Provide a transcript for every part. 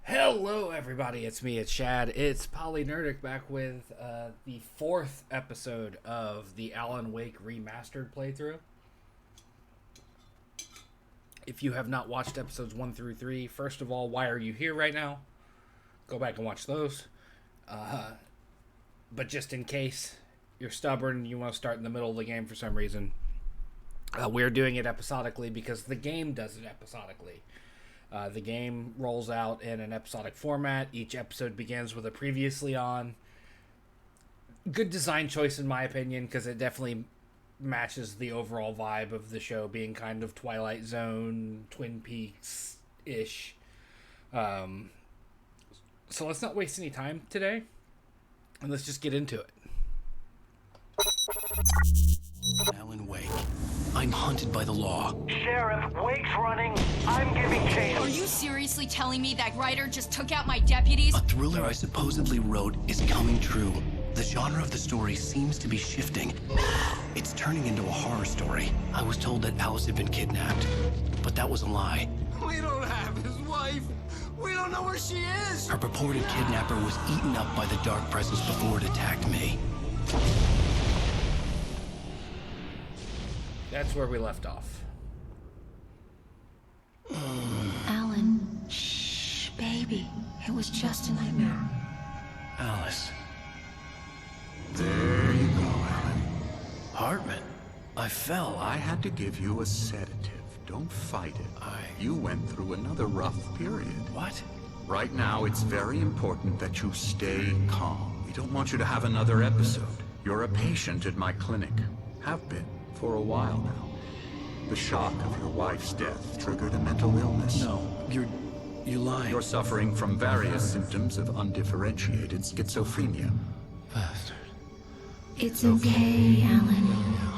Hello, everybody. It's me. It's Shad. It's Polynerdic back with the fourth episode of the Alan Wake Remastered playthrough. If you have not watched episodes 1 through 3, first of all, why are you here right now? Go back and watch those. But just in case you're stubborn and you want to start in the middle of the game for some reason, we're doing it episodically because the game does it episodically. The game rolls out in an episodic format. Each episode begins with a previously on. Good design choice in my opinion, because it definitely matches the overall vibe of the show being kind of Twilight Zone, Twin Peaks-ish. So let's not waste any time today, and let's just get into it. Alan Wake. I'm hunted by the law. Sheriff, Wake's running. I'm giving chase. Are you seriously telling me that Ryder just took out my deputies? A thriller I supposedly wrote is coming true. The genre of the story seems to be shifting. It's turning into a horror story. I was told that Alice had been kidnapped, but that was a lie. We don't have his wife. We don't know where she is. Her purported kidnapper was eaten up by the dark presence before it attacked me. That's where we left off. Alan, shh, baby. It was just a nightmare. Alice. There you go, Alan. Hartman. I fell. I had to give you a sedative. Don't fight it. You went through another rough period. What? Right now, it's very important that you stay calm. We don't want you to have another episode. You're a patient at my clinic. Have been for a while now. The shock of your wife's death triggered a mental illness. No, you're lying. You're suffering from various symptoms of undifferentiated schizophrenia. Bastard. It's okay, Alan.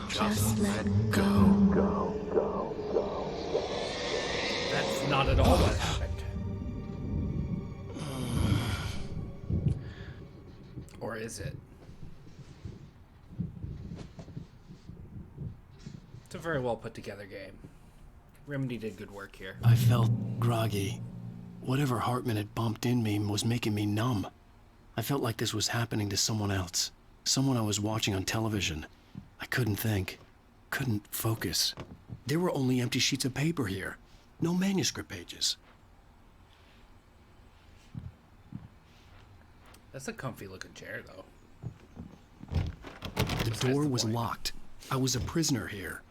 Just let go. That's not at all what happened. Or is it? It's a very well put together game. Remedy did good work here. I felt groggy. Whatever Hartman had bumped in me was making me numb. I felt like this was happening to someone else. Someone I was watching on television. I couldn't think. Couldn't focus. There were only empty sheets of paper here. No manuscript pages. That's a comfy looking chair, though. The door was locked. I was a prisoner here.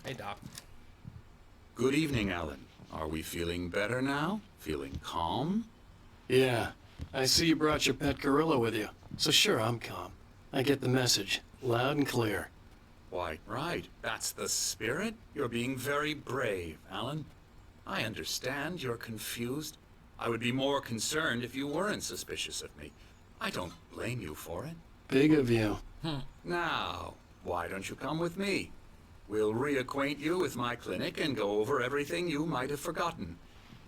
Hey, Doc. Good evening, Alan. Are we feeling better now? Feeling calm? Yeah. I see you brought your pet gorilla with you. So sure, I'm calm. I get the message. Loud and clear. Why, right. That's the spirit. You're being very brave, Alan. I understand you're confused. I would be more concerned if you weren't suspicious of me. I don't blame you for it. Big of you. Now, why don't you come with me? We'll reacquaint you with my clinic and go over everything you might have forgotten.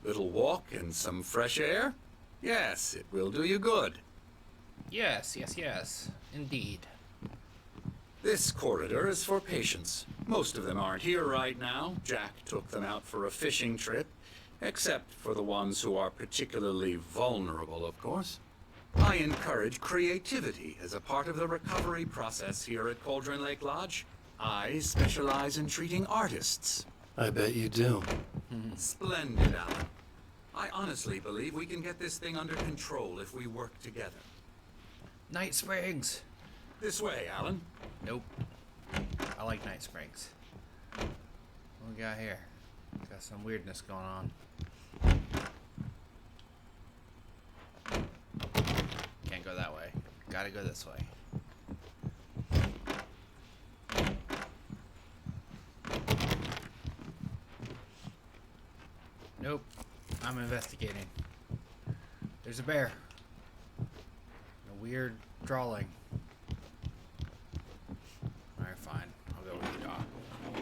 Little walk and some fresh air? Yes, it will do you good. Yes. Indeed. This corridor is for patients. Most of them aren't here right now. Jack took them out for a fishing trip, except for the ones who are particularly vulnerable, of course. I encourage creativity as a part of the recovery process here at Cauldron Lake Lodge. I specialize in treating artists. I bet you do. Splendid, Alan. I honestly believe we can get this thing under control if we work together. Night Springs. This way, Alan. Nope. I like Night Springs. What we got here? Got some weirdness going on. Can't go that way. Gotta go this way. Nope. I'm investigating. There's a bear. A weird drawing. Alright, fine. I'll go with you, Doc.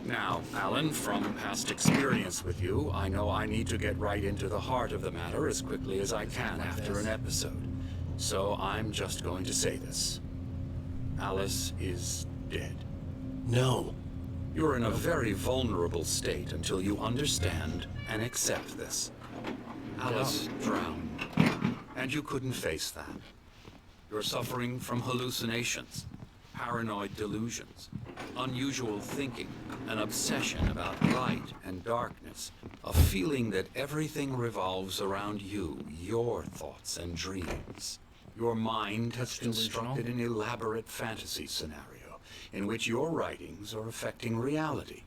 Now, Alan, from past experience with you, I know I need to get right into the heart of the matter as quickly as I can after an episode. So I'm just going to say this. Alice is dead. No. You're in a very vulnerable state until you understand and accept this. Alice drowned, and you couldn't face that. You're suffering from hallucinations, paranoid delusions, unusual thinking, an obsession about light and darkness, a feeling that everything revolves around you, your thoughts and dreams. Your mind has constructed an elaborate fantasy scenario in which your writings are affecting reality.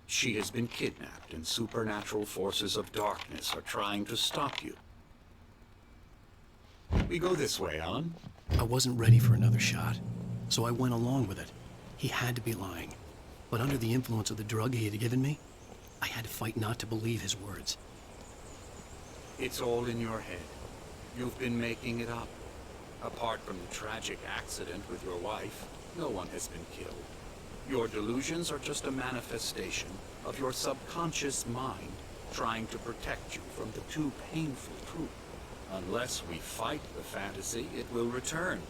She has been kidnapped, and supernatural forces of darkness are trying to stop you. We go this way, Alan. I wasn't ready for another shot, so I went along with it. He had to be lying. But under the influence of the drug he had given me, I had to fight not to believe his words. It's all in your head. You've been making it up. Apart from the tragic accident with your wife, no one has been killed. Your delusions are just a manifestation of your subconscious mind trying to protect you from the too painful truth. Unless we fight the fantasy, it will return.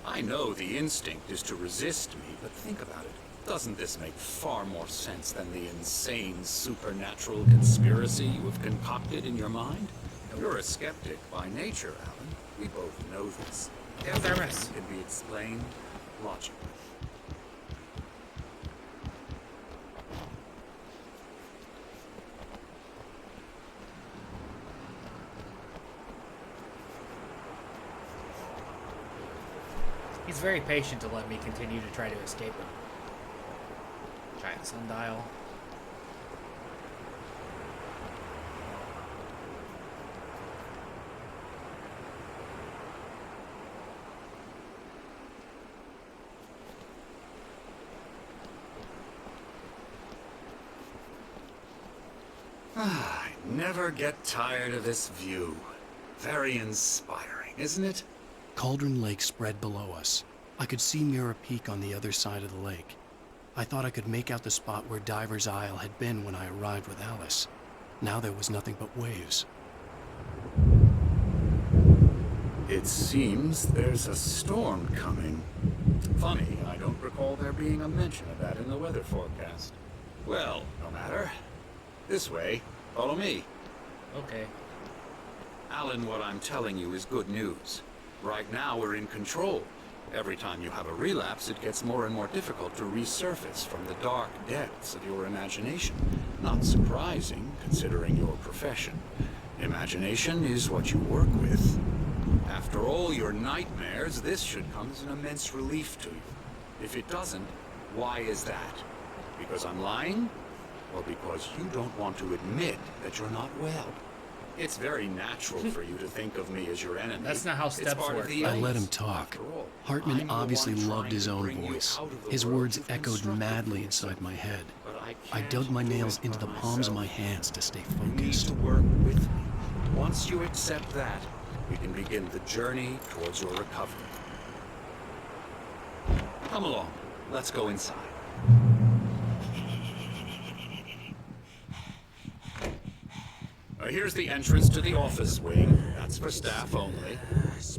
I know the instinct is to resist me, but think about it. Doesn't this make far more sense than the insane supernatural conspiracy you have concocted in your mind? You're a skeptic by nature, Alan. We both know this. Everything can be explained logically. He's very patient to let me continue to try to escape him. Giant sundial. I never get tired of this view. Very inspiring, isn't it? Cauldron Lake spread below us. I could see Mirror Peak on the other side of the lake. I thought I could make out the spot where Diver's Isle had been when I arrived with Alice. Now there was nothing but waves. It seems there's a storm coming. Funny, I don't recall there being a mention of that in the weather forecast. Well, no matter. This way. Follow me. Okay. Alan, what I'm telling you is good news. Right now, we're in control. Every time you have a relapse, it gets more and more difficult to resurface from the dark depths of your imagination. Not surprising, considering your profession. Imagination is what you work with. After all your nightmares, this should come as an immense relief to you. If it doesn't, why is that? Because I'm lying? Or because you don't want to admit that you're not well? It's very natural for you to think of me as your enemy. That's not how It's steps part of work. the I let illness. him talk. After all, Hartman I'm the obviously one loved trying his to own bring you voice. out of the His world words you've echoed constructed madly for inside yourself. my head. But I can't dug my do nails it into the by palms of myself. my hands to stay You need focused. to work with me. Once you accept that, we can begin the journey towards your recovery. Come along. Let's go inside. Here's the entrance to the office wing. That's for staff only.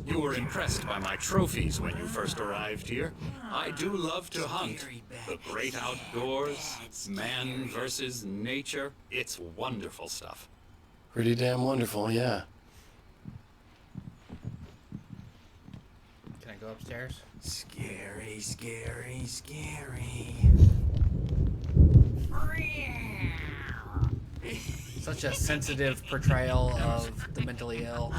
You were impressed by my trophies when you first arrived here. I do love to hunt. The great outdoors, man versus nature. It's wonderful stuff. Pretty damn wonderful, yeah. Can I go upstairs? Scary, scary, scary. Such a sensitive portrayal of the mentally ill.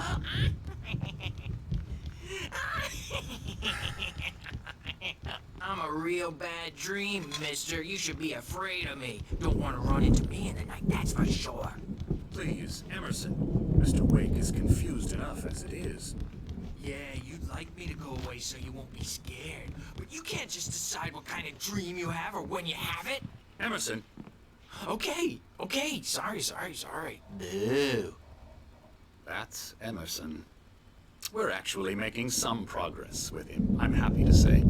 I'm a real bad dream, mister. You should be afraid of me. Don't want to run into me in the night, that's for sure. Please, Emerson. Mr. Wake is confused enough as it is. Yeah, you'd like me to go away so you won't be scared. But you can't just decide what kind of dream you have or when you have it. Emerson, Okay. Sorry. Boo. that's Emerson. We're actually making some progress with him, I'm happy to say.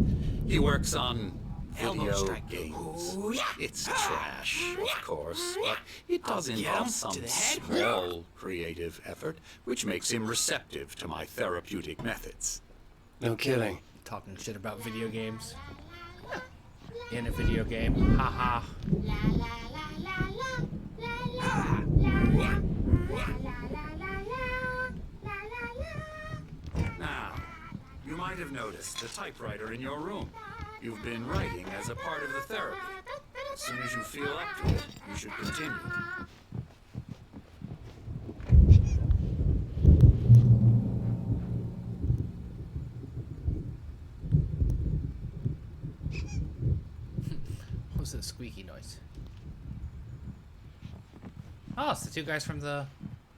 He works on Elbow video strike. games. Ooh, yeah. It's trash, of course, but it does I'll get involve him some to the head. small creative effort, which makes him receptive to my therapeutic methods. No kidding. Talking shit about video games. in a video game. Haha. Now, you might have noticed the typewriter in your room. You've been writing as a part of the therapy. As soon as you feel up to it, you should continue. What was that squeaky noise? Oh, it's the two guys from the...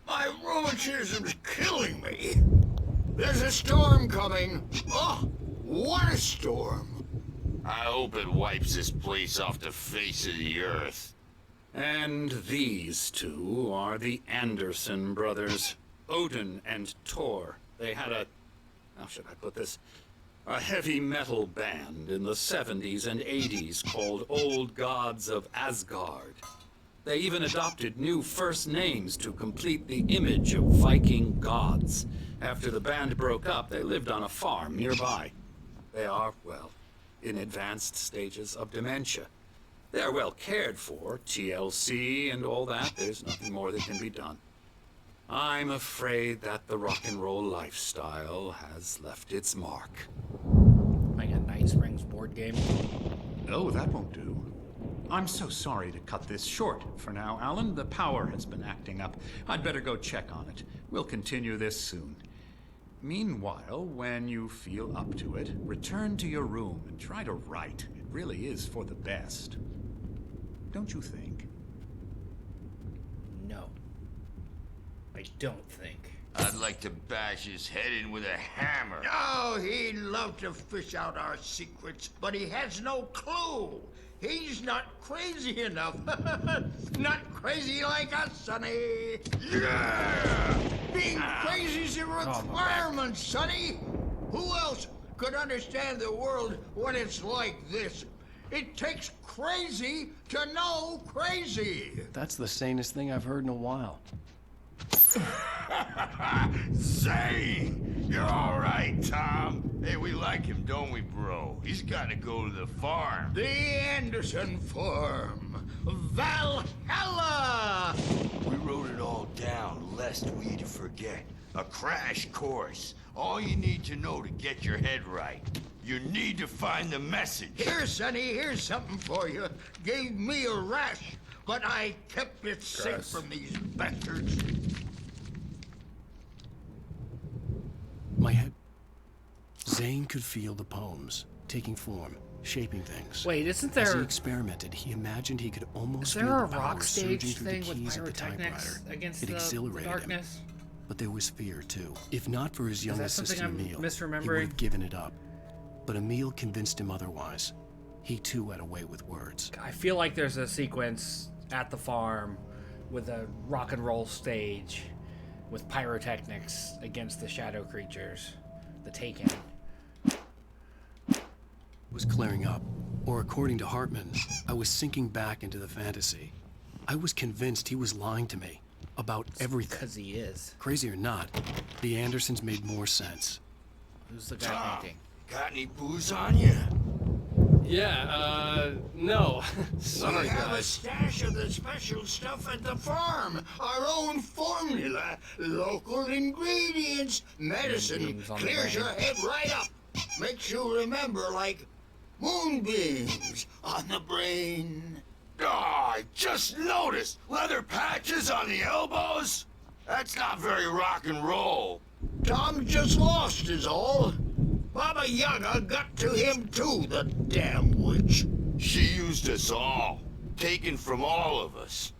My rheumatism's killing me. There's a storm coming. Oh, what a storm. I hope it wipes this place off the face of the earth. And these two are the Anderson brothers, Odin and Thor. They had a... how should I put this? A heavy metal band in the 70s and 80s called Old Gods of Asgard. They even adopted new first names to complete the image of Viking gods. After the band broke up, they lived on a farm nearby. They are, well, in advanced stages of dementia. They are well cared for, TLC and all that. There's nothing more that can be done. I'm afraid that the rock and roll lifestyle has left its mark. Like a Night Springs board game. Oh, that won't do. I'm so sorry to cut this short for now, Alan. The power has been acting up. I'd better go check on it. We'll continue this soon. Meanwhile, when you feel up to it, return to your room and try to write. It really is for the best. Don't you think? No. I don't think. I'd like to bash his head in with a hammer. Oh, he'd love to fish out our secrets, but he has no clue. He's not crazy enough. Not crazy like us, Sonny. Yeah! Being crazy's a requirement, Sonny. Who else could understand the world when it's like this? It takes crazy to know crazy. That's the sanest thing I've heard in a while. Zane! You're all right, Tom. Hey, we like him, don't we, bro? He's got to go to the farm. The Anderson Farm. Valhalla! We wrote it all down, lest we forget. A crash course. All you need to know to get your head right. You need to find the message. Here, Sonny, here's something for you. Gave me a rash, but I kept it safe from these bastards. My head... Zane could feel the poems, taking form, shaping things. Wait, isn't As he there... experimented, he imagined he could almost Is feel there a the power rock stage surging through the thing with keys of the pyrotechnics typewriter. against It the exhilarated darkness? him. But there was fear, too. If not for his young that something assistant I'm Emil, he misremembering? would have given it up. But Emil convinced him otherwise. He, too, had a way with words. I feel like there's a sequence at the farm with a rock and roll stage with pyrotechnics against the shadow creatures. The Taken. Was clearing up. Or according to Hartman, I was sinking back into the fantasy. I was convinced he was lying to me about everything. Because he is. Crazy or not, the Andersons made more sense. Who's the guy painting? Got any booze on you? Yeah, no. We Sorry, have a guys. stash of the special stuff at the farm. Our own formula, local ingredients, medicine. Moonbeams on the Clears your brain. head right up. Makes you remember like moonbeams on the brain. Oh, I just noticed. Leather patches on the elbows? That's not very rock and roll. Tom just lost is all. Baba Yaga got to him too, the damn witch. She used us all. Taken from all of us.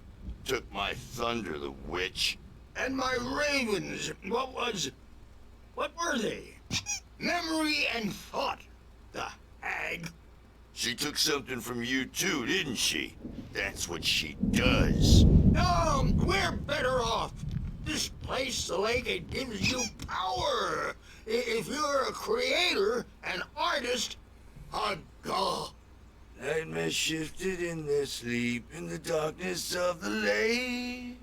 Took my thunder, the witch. And my ravens, what were they? Memory and thought, the hag. She took something from you too, didn't she? That's what she does. No, we're better off. This place, the lake, it gives you power. If you're a creator, an artist, a god. Nightmare shifted in their sleep in the darkness of the lake.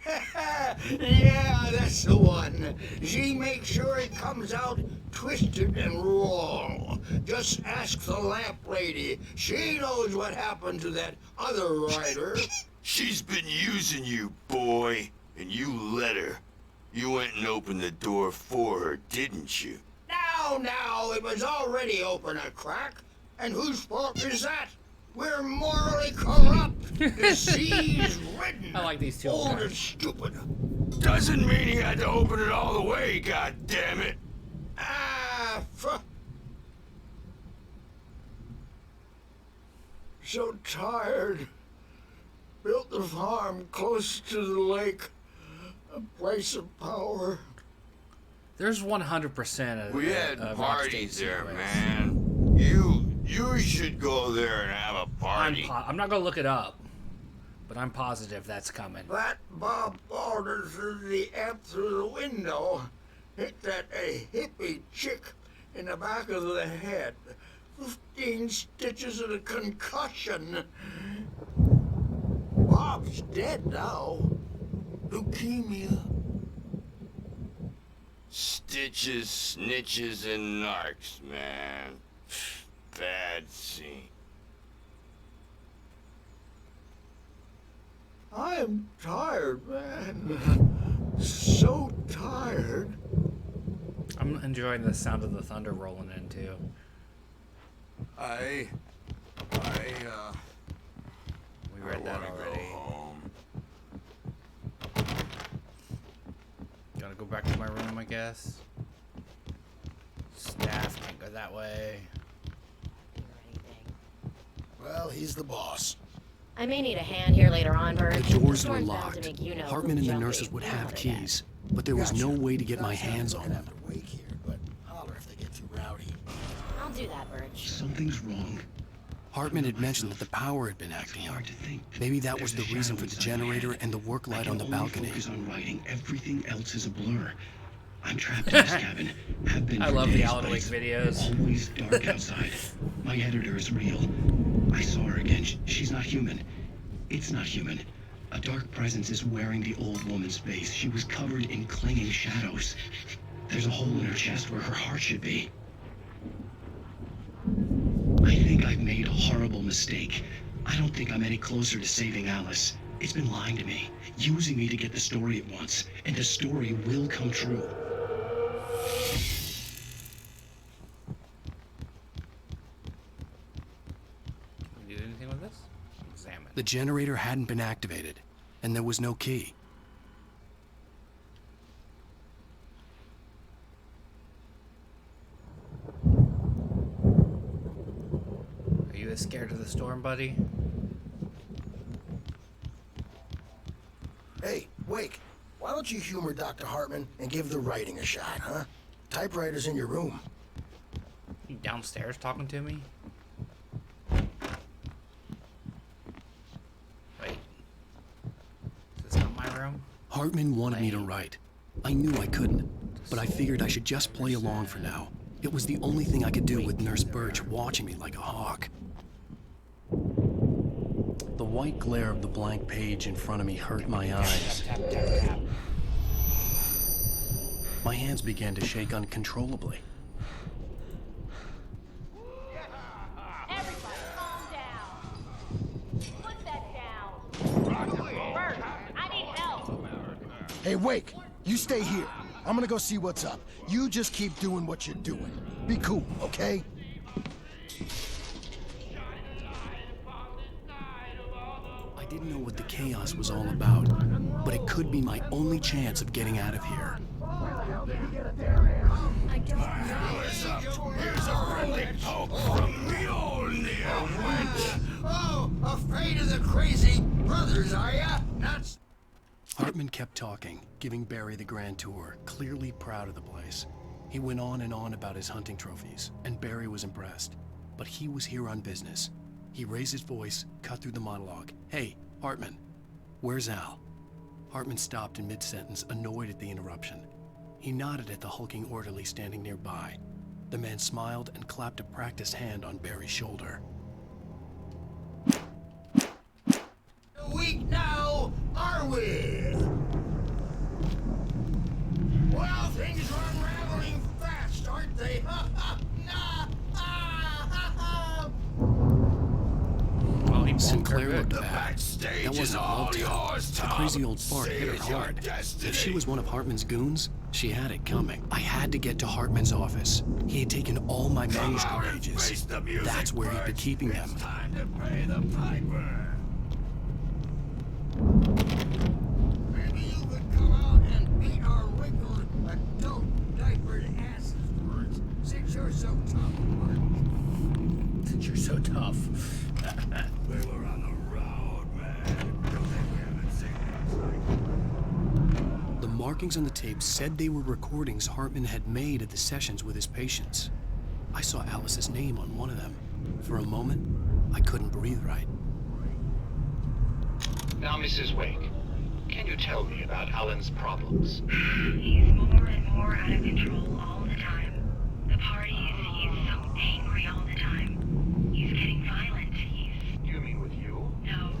Yeah, That's the one. She makes sure it comes out twisted and raw. Just ask the lamp lady. She knows what happened to that other rider. She's been using you, boy, and you let her. You went and opened the door for her, didn't you? Now, it was already open a crack. And whose fault is that? We're morally corrupt, disease-ridden, I like these two. old and stupid. Doesn't mean you had to open it all the way, goddammit. So tired. Built the farm close to the lake. A place of power. There's 100% of We had of parties Rocksteady there, sequence. man. You should go there and have a party. I'm not gonna look it up, but I'm positive that's coming. That Bob Balder threw the amp through the window. Hit that a hippie chick in the back of the head. 15 stitches and a concussion. Bob's dead now. Leukemia. Stitches, snitches, and narcs, man. Bad scene. I'm tired, man. So tired. I'm enjoying the sound of the thunder rolling in too. We read that already. Gotta go back to my room, I guess. Staff can't go that way. Well, he's the boss. I may need a hand here later on, Bert. The doors were Storm's bound locked. to make you know Hartman and the jumpy. nurses would You know have how they keys, but there was no way to get my hands on them. Have to wait here, but holler if they get too rowdy. get. I'll do that, Birch. Something's wrong. Hartman had mentioned that the power had been acting up. Maybe that was the reason for the generator and the work light on the balcony. Focus on writing. Everything else is a blur. I'm trapped in this cabin. Have been I for love the days, Alan but Wake it's videos. Always dark outside. My editor is real. I saw her again. She's not human. It's not human. A dark presence is wearing the old woman's face. She was covered in clinging shadows. There's a hole in her chest where her heart should be. I think I've made a horrible mistake. I don't think I'm any closer to saving Alice. It's been lying to me, using me to get the story it wants, and the story will come true. Can we do anything with this? Examine. The generator hadn't been activated, and there was no key. Are you as scared of the storm, buddy? Hey, Wake, why don't you humor Dr. Hartman and give the writing a shot, huh? Typewriter's in your room. You downstairs talking to me? Wait. Is this not my room? Hartman wanted me to write. I knew I couldn't, but I figured I should just play along for now. It was the only thing I could do with Nurse Birch watching me like a hawk. The white glare of the blank page in front of me hurt my eyes. Tap, tap, tap, tap. My hands began to shake uncontrollably. Everybody, calm down. Put that down. Bert, I need help. Hey, Wake, you stay here. I'm gonna go see what's up. You just keep doing what you're doing. Be cool, okay? I didn't know what the chaos was all about, but it could be my only chance of getting out of here. I don't know. Here's a friendly poke from Mjolnir. Oh, afraid of the crazy brothers, are ya? Not Hartman kept talking, giving Barry the grand tour, clearly proud of the place. He went on and on about his hunting trophies, and Barry was impressed. But he was here on business. He raised his voice, cut through the monologue. Hey, Hartman, where's Al? Hartman stopped in mid-sentence, annoyed at the interruption. He nodded at the hulking orderly standing nearby. The man smiled and clapped a practiced hand on Barry's shoulder. weak now, are we? Claire looked bad. That wasn't love to her. The crazy old fart hit her hard. If she was one of Hartman's goons, she had it coming. I had to get to Hartman's office. He had taken all my manuscript pages. That's where he'd be keeping them. Time to pay the piper. Maybe you could come out and beat our wrinkled, adult, diapered asses for us, since you're so tough. Since you're so tough. We were on the road, man. Don't think we haven't seen it. The markings on the tape said they were recordings Hartman had made at the sessions with his patients. I saw Alice's name on one of them. For a moment, I couldn't breathe right. Now, Mrs. Wake, can you tell me about Alan's problems? He's more and more out of control all the time. The parties, he's so angry all the time. He's getting violent. You mean with you? No,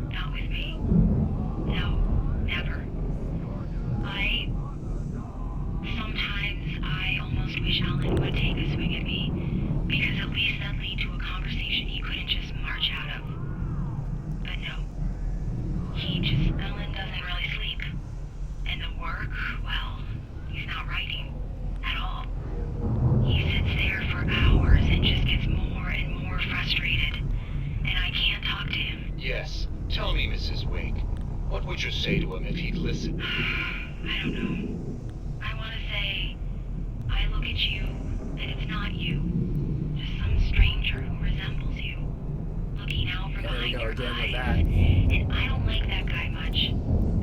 not with me. No, never. Sometimes I almost wish Alan would take a swing at me, because at least that'd lead to a conversation he couldn't just march out of. But no. Alan doesn't really sleep. And the work, well, he's not writing at all. He sits there for hours and just gets more and more frustrated. And I can't talk to him. Yes. Tell me, Mrs. Wake, what would you say to him if he'd listen? I don't know. I want to say, I look at you, and it's not you. Just some stranger who resembles you. Looking out from behind your eyes. And I don't like that guy much.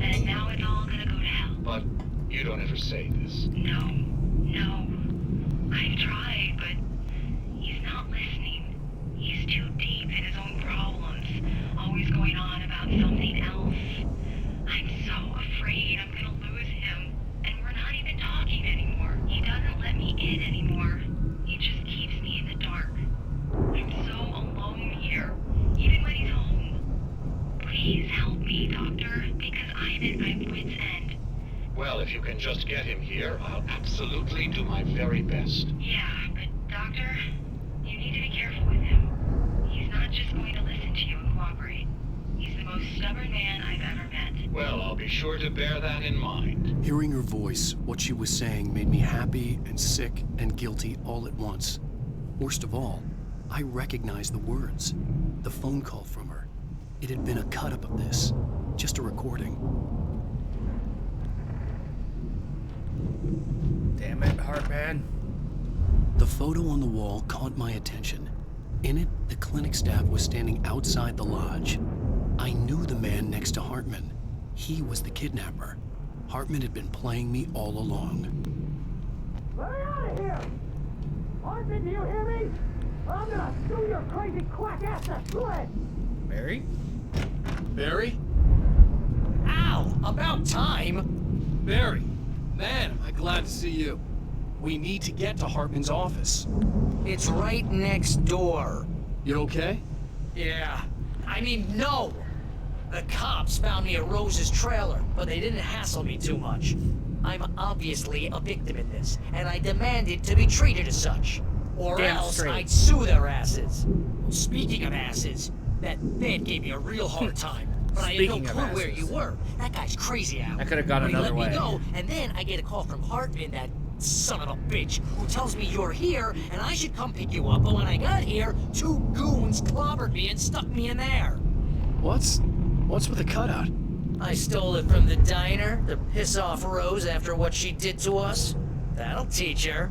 And now it's all gonna go to hell. But you don't ever say this. No. I've tried, but he's not listening. He's too deep in his own problems, always going on about something else. I'm so afraid I'm gonna lose him, and we're not even talking anymore. He doesn't let me in anymore. He just keeps me in the dark. I'm so alone here, even when he's home. Please help me, Doctor, because I'm at my wit's end. Well, if you can just get him here, I'll absolutely do my very best. Yeah, but Doctor, you need to be careful with him. He's not just going to listen to you and cooperate. He's the most stubborn man I've ever met. Well, I'll be sure to bear that in mind. Hearing her voice, what she was saying made me happy and sick and guilty all at once. Worst of all, I recognized the words. The phone call from her. It had been a cut-up of this. Just a recording. Damn it, Hartman. The photo on the wall caught my attention. In it, the clinic staff was standing outside the lodge. I knew the man next to Hartman. He was the kidnapper. Hartman had been playing me all along. Let me out of here! Hartman, do you hear me? I'm gonna sue your crazy quack ass to shreds! Barry? Barry? Ow! About time! Barry, man, am I glad to see you. We need to get to Hartman's office. It's right next door. You okay? Yeah. I mean, no! The cops found me at Rose's trailer, but they didn't hassle me too much. I'm obviously a victim in this, and I demanded to be treated as such. Or Damn else straight. I'd sue their asses. Speaking of asses, that Fed gave me a real hard time. But I had no Speaking of clue where asses. you were. That guy's crazy out. I could have gone But he another let way. me go, and then I get a call from Hartman, that son of a bitch, who tells me you're here, and I should come pick you up. But when I got here, 2 goons clobbered me and stuck me in there. What's with the cutout? I stole it from the diner to piss off Rose after what she did to us. That'll teach her.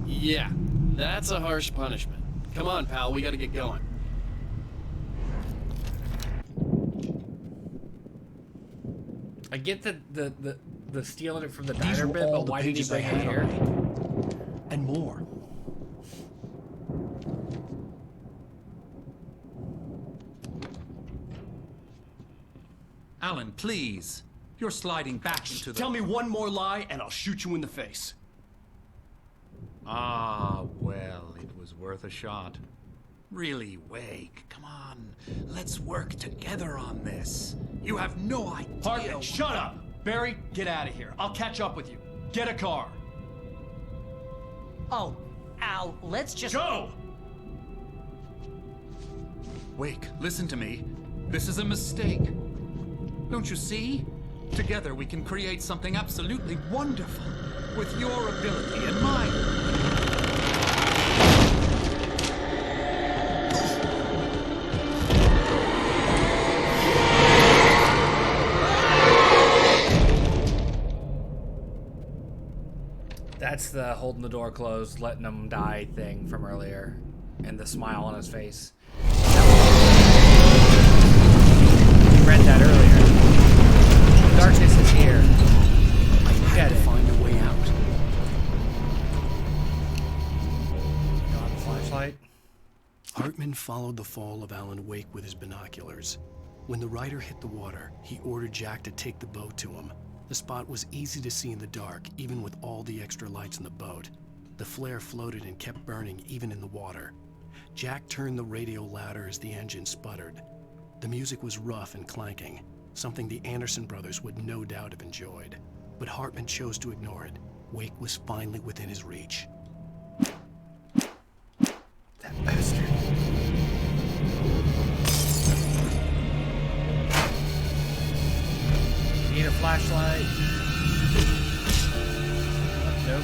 Yeah, that's a harsh punishment. Come on, pal, we gotta get going. I get the stealing it from the These diner were bit, all but the why did he pages I bring it had here? already. And more. Alan, please. You're sliding back into the... Tell me one more lie and I'll shoot you in the face. Ah, well, it was worth a shot. Really, Wake, come on. Let's work together on this. You have no idea... Hartman, shut up! Barry, get out of here. I'll catch up with you. Get a car. Oh, Al, let's just... Go! Wake, listen to me. This is a mistake. Don't you see? Together we can create something absolutely wonderful. With your ability and mine. That's the holding the door closed, letting him die thing from earlier. And the smile on his face. We read that earlier. The darkness is here. I had to find a way out. You don't have a flashlight? Hartman followed the fall of Alan Wake with his binoculars. When the rider hit the water, he ordered Jack to take the boat to him. The spot was easy to see in the dark, even with all the extra lights in the boat. The flare floated and kept burning even in the water. Jack turned the radio louder as the engine sputtered. The music was rough and clanking, something the Anderson brothers would no doubt have enjoyed. But Hartman chose to ignore it. Wake was finally within his reach. That bastard. Need a flashlight? Nope.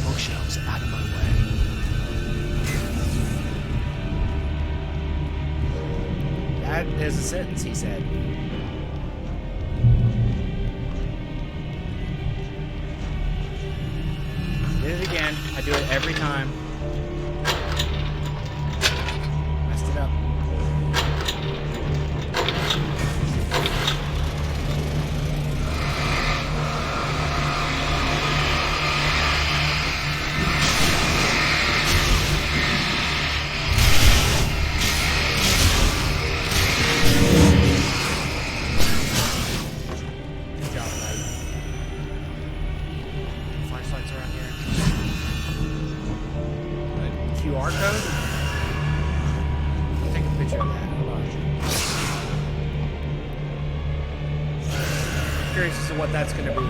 Bookshelves out of my way. That is a sentence he said. Did it again. I do it every time. Messed it up. QR code? I'll take a picture of that. Hold on. I'm curious as to what that's going to be.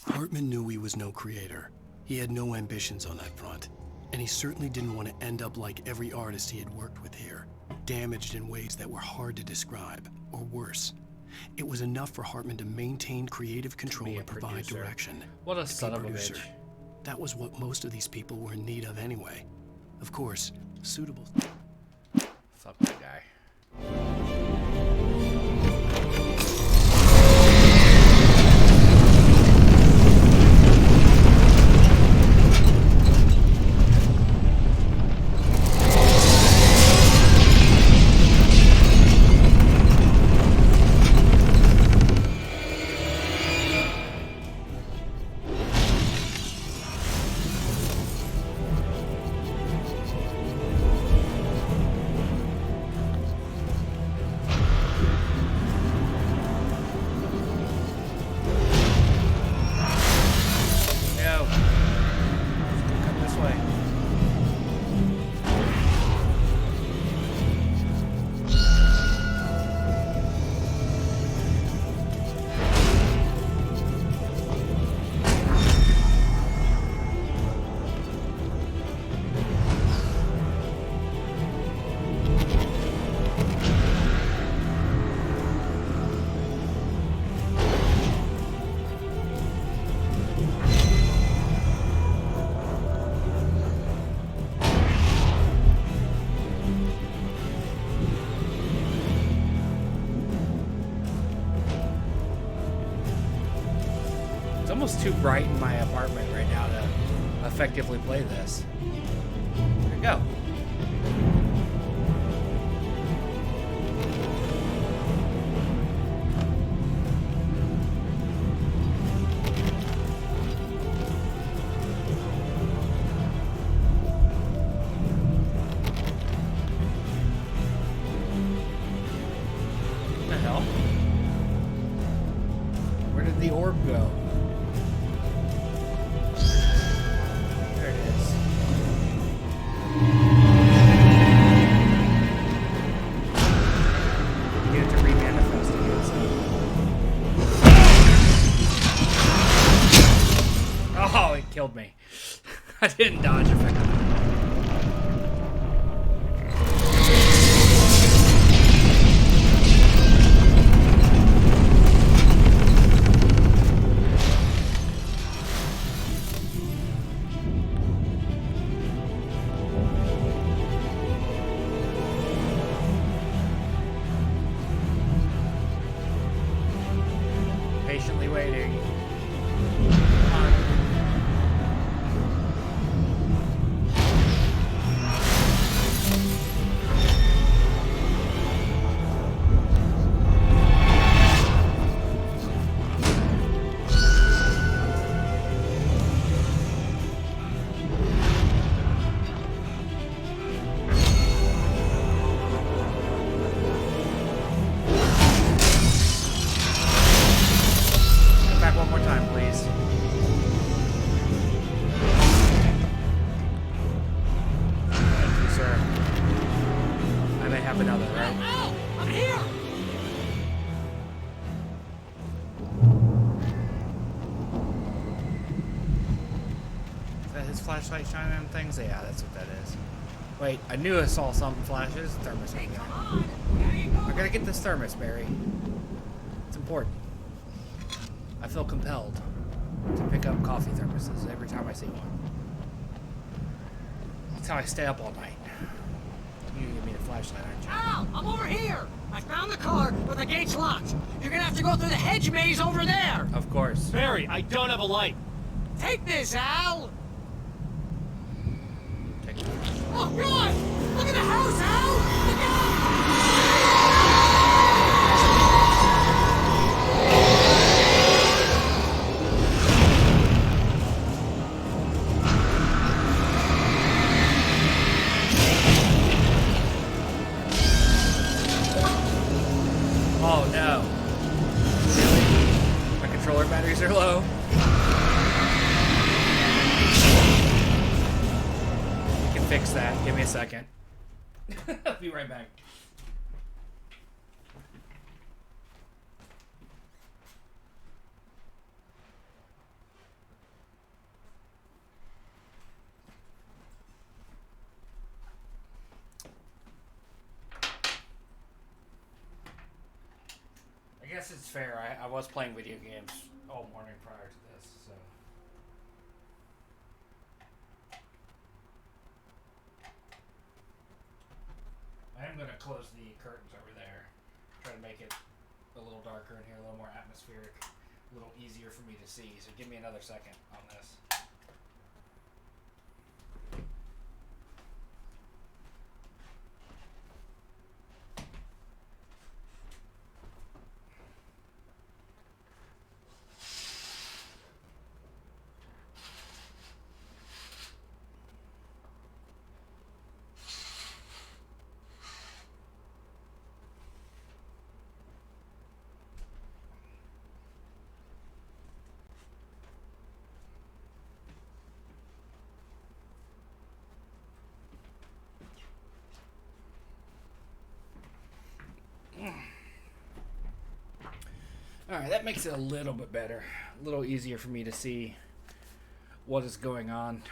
Hartman knew he was no creator. He had no ambitions on that front, and he certainly didn't want to end up like every artist he had worked with here, damaged in ways that were hard to describe, or worse. It was enough for Hartman to maintain creative control and provide direction. What a son of a bitch. That was what most of these people were in need of anyway. Of course, suitable. Fuck that guy. almost too bright in my apartment right now to effectively play this. There we go. What the hell? Where did the orb go? There it is. Get it to remanifest again. So. Oh, it killed me. I didn't dodge effectively. Patiently waiting. Come on. Come back one more time, please. Thank you, sir. I may have another, right? Al! I'm here! Is that his flashlight shining on things? Yeah, that's what that is. Wait, I knew I saw something flash. There's a thermos in there. I gotta get this thermos, Barry. It's important. I feel compelled to pick up coffee thermoses every time I see one. That's how I stay up all night. You give me the flashlight, aren't you? Al! I'm over here! I found the car, but the gate's locked. You're gonna have to go through the hedge maze over there! Of course. Barry, I don't have a light. Take this, Al! Take it. Oh, God! Look at the house, Al! Look out! Oh no. Really? My controller batteries are low. We can fix that. Give me a second. I'll be right back. I guess it's fair. I was playing video games all morning prior to this, so. I am going to close the curtains over there. Try to make it a little darker in here, a little more atmospheric, a little easier for me to see. So give me another second on this. Alright, that makes it a little bit better. A little easier for me to see what is going on.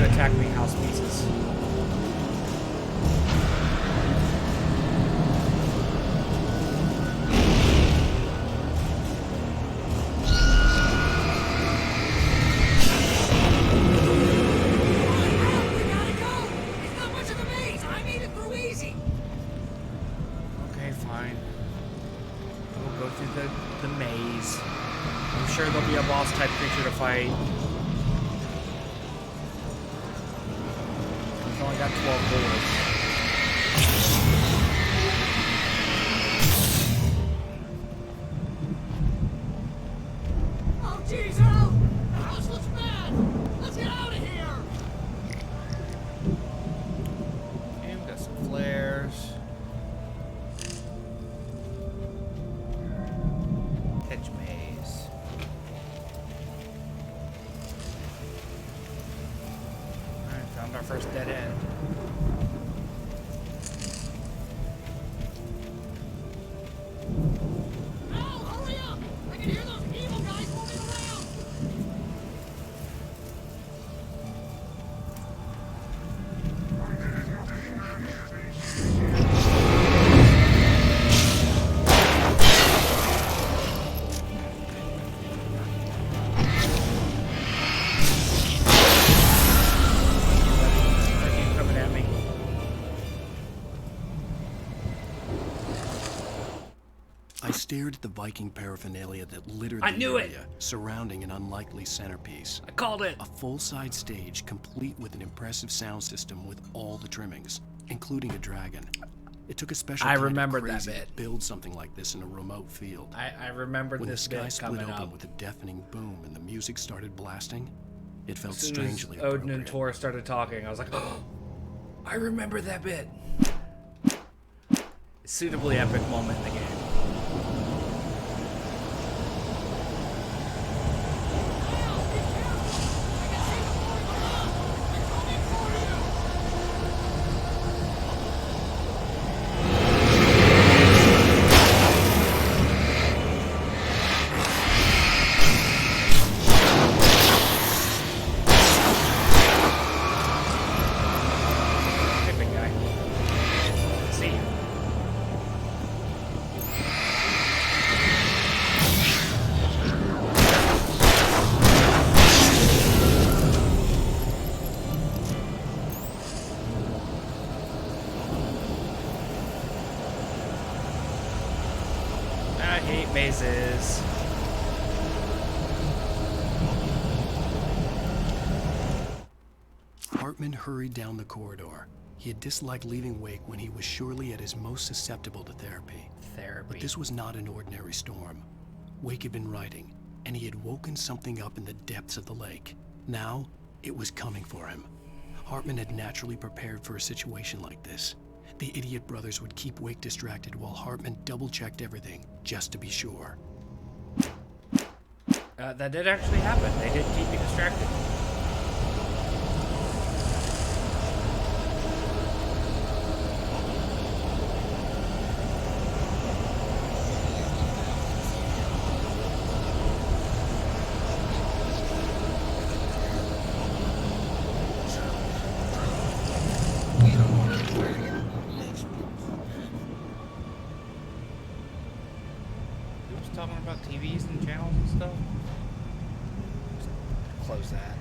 Attack me, house pieces. sure there'll be a boss type creature to fight. We've only got 12 bullets. Oh, jeez, help! The house looks bad! Let's get out of here! Okay, we got some flares. Hedge maze. Alright, found our first dead end. Al, hurry up! I can hear those evil guys moving around! Freaking coming at me. I stared at the Viking paraphernalia that littered I the knew it! area, surrounding an unlikely centerpiece. I called it! A full-size stage, complete with an impressive sound system with all the trimmings, including a dragon. It took a special I kind remembered of that crazy bit. to build something like this in a remote field. I remembered When this the sky bit split coming open up. with a deafening boom and the music started blasting, it felt As soon strangely as Odin and appropriate. Tor started talking, I was like, oh, I remember that bit. Suitably epic moment in the game. Hey, big guy. See ya. I hate mazes. Hartman hurried down the corridor. He had disliked leaving Wake when he was surely at his most susceptible to therapy. But this was not an ordinary storm. Wake had been writing, and he had woken something up in the depths of the lake. Now, it was coming for him. Hartman had naturally prepared for a situation like this. The idiot brothers would keep Wake distracted while Hartman double-checked everything, just to be sure. That did actually happen. They did keep me distracted. He was talking about TVs and channels and stuff. Close that.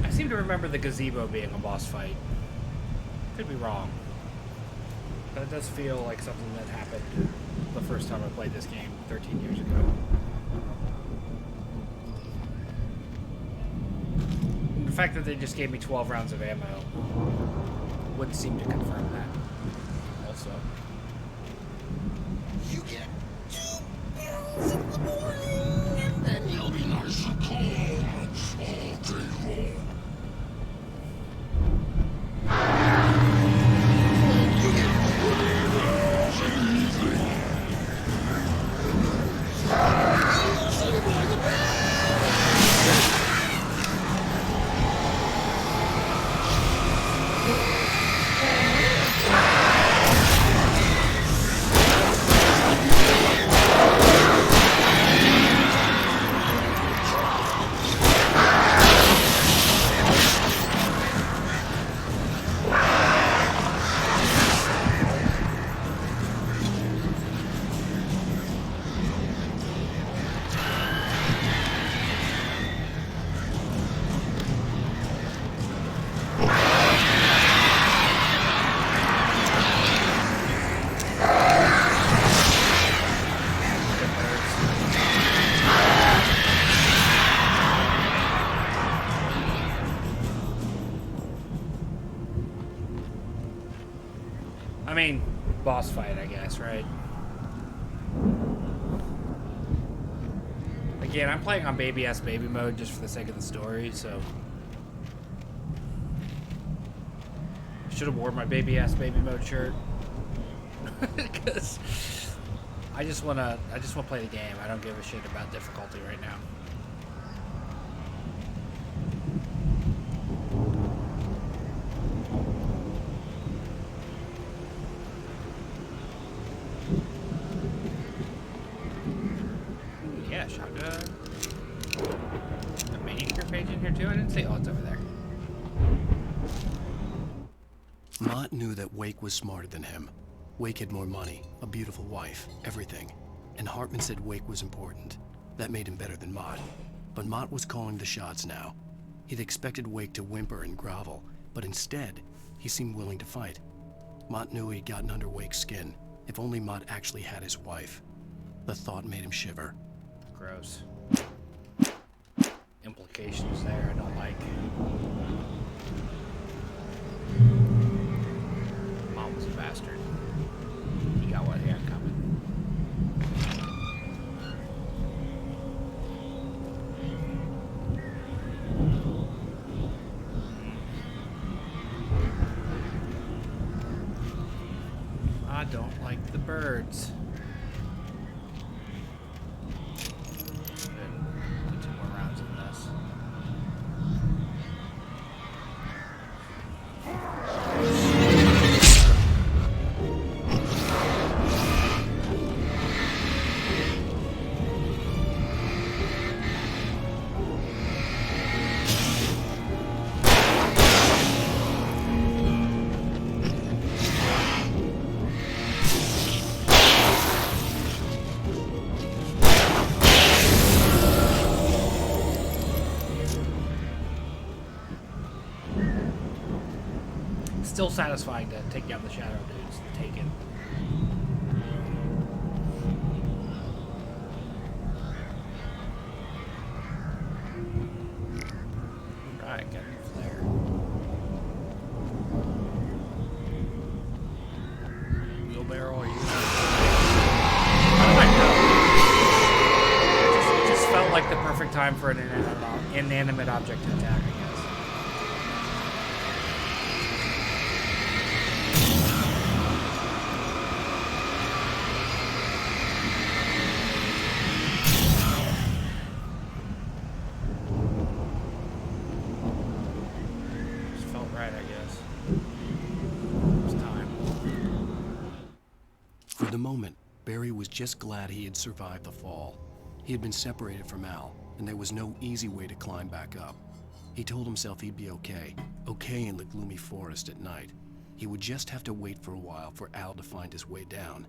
I seem to remember the gazebo being a boss fight. Could be wrong. But it does feel like something that happened the first time I played this game 13 years ago. And the fact that they just gave me 12 rounds of ammo would seem to confirm that also. You get 2 pills in the morning, and then you'll be nice and calm all day long. You get 3 pills in the evening. You'll see me by the bed. mean, boss fight, I guess, right? Again, I'm playing on baby-ass baby mode just for the sake of the story, so... I should have worn my baby-ass baby mode shirt. Because... I just wanna play the game. I don't give a shit about difficulty right now. Yeah, shotgun. A manicure page in here too? I didn't see. Oh, it's over there. Mott knew that Wake was smarter than him. Wake had more money, a beautiful wife, everything. And Hartman said Wake was important. That made him better than Mott. But Mott was calling the shots now. He'd expected Wake to whimper and grovel, but instead, he seemed willing to fight. Mott knew he'd gotten under Wake's skin. If only Mott actually had his wife. The thought made him shiver. Gross. Implications there I don't like. Mom was a bastard. He got what he had coming. I don't like the birds. Still satisfying to take down the shadow dudes. Taken. Right, got a flare. Wheelbarrow, are you? How did I know? It just felt like the perfect time for an inanimate object to attack, I guess. Just glad he had survived the fall. He had been separated from Al, and there was no easy way to climb back up. He told himself he'd be okay in the gloomy forest at night. He would just have to wait for a while for Al to find his way down.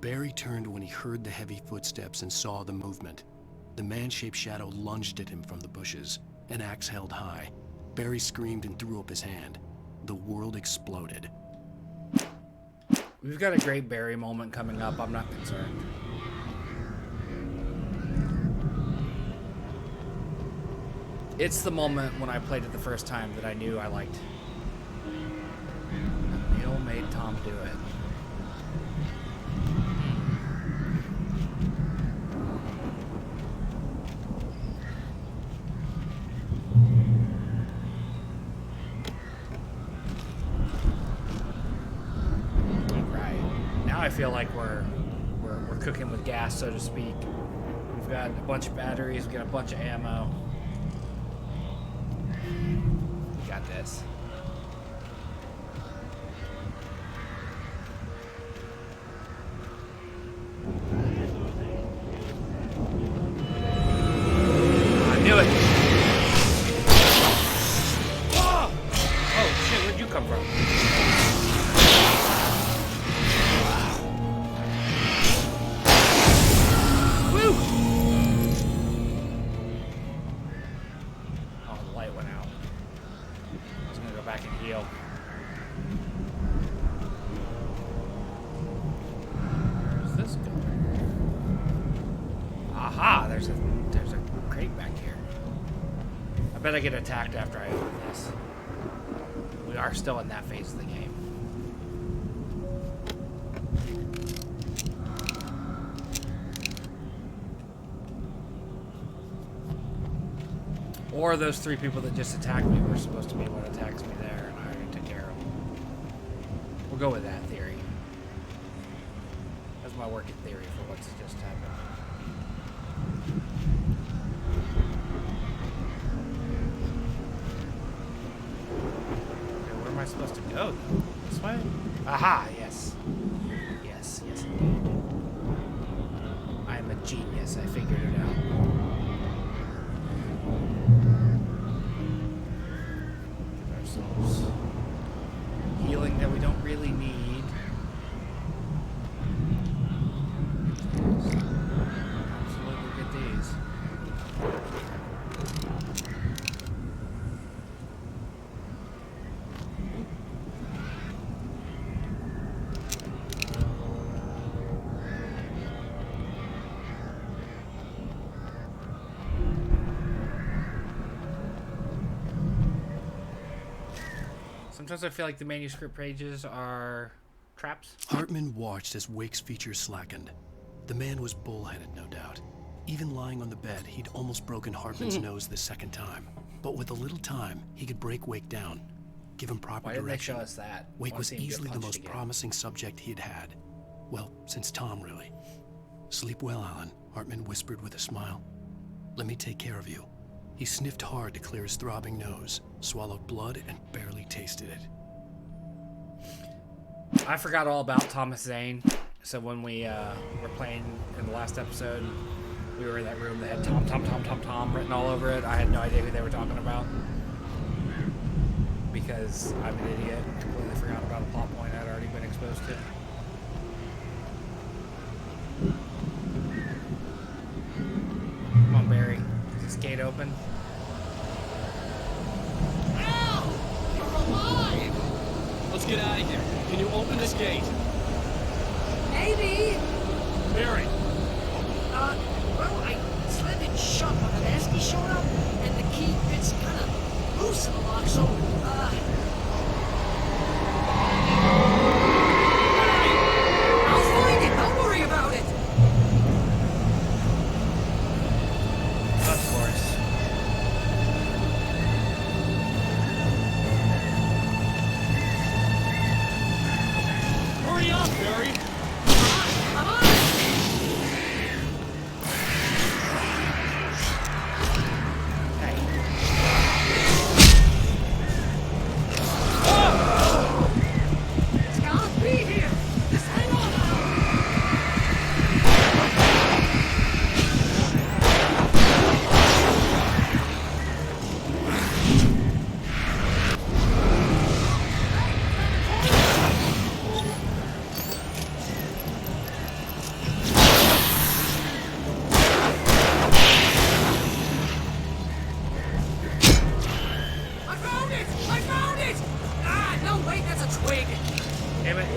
Barry turned when he heard the heavy footsteps and saw the movement. The man-shaped shadow lunged at him from the bushes, an axe held high. Barry screamed and threw up his hand. The world exploded. We've got a great Barry moment coming up. I'm not concerned. It's the moment when I played it the first time that I knew I liked. Neil made Tom do it. I feel like we're cooking with gas, so to speak. We've got a bunch of batteries, we've got a bunch of ammo. We got this. I knew it. Oh, shit, where'd you come from? I get attacked after I open this. We are still in that phase of the game. Or those 3 people that just attacked me were supposed to be what attacks me there, and I already took care of them. We'll go with that theory. That's my working theory for what's just happened. Okay, where am I supposed to go, though? This way? Aha, yes. Yes, yes, indeed. I am a genius. I figured it out. Give ourselves healing that we don't really need. Absolutely get these. Sometimes I feel like the manuscript pages are traps. Hartman watched as Wake's features slackened. The man was bullheaded, no doubt. Even lying on the bed, he'd almost broken Hartman's nose the second time. But with a little time, he could break Wake down, give him proper Why didn't they direction. show us that? Wake was Wanna see him get easily the punched most again. promising subject he'd had. Well, since Tom, really. Sleep well, Alan, Hartman whispered with a smile. Let me take care of you. He sniffed hard to clear his throbbing nose, swallowed blood, and barely tasted it. I forgot all about Thomas Zane. So when we were playing in the last episode, we were in that room that had Tom written all over it. I had no idea who they were talking about. Because I'm an idiot and completely forgot about a plot point I'd already been exposed to. Come on, Barry. Is this gate open? Al! You're alive! Let's get out of here. Can you open this gate? Maybe. Barry! Well, I slammed it shut when the nasty showed up, and the key fits kind of loose in the lock, so, I'll find it! Don't worry about it! Of course. Hurry up, Barry! I'm on it! It's gotta be here! Just hang on now! I found it! I found it! Ah, no, wait, that's a twig! Damn it.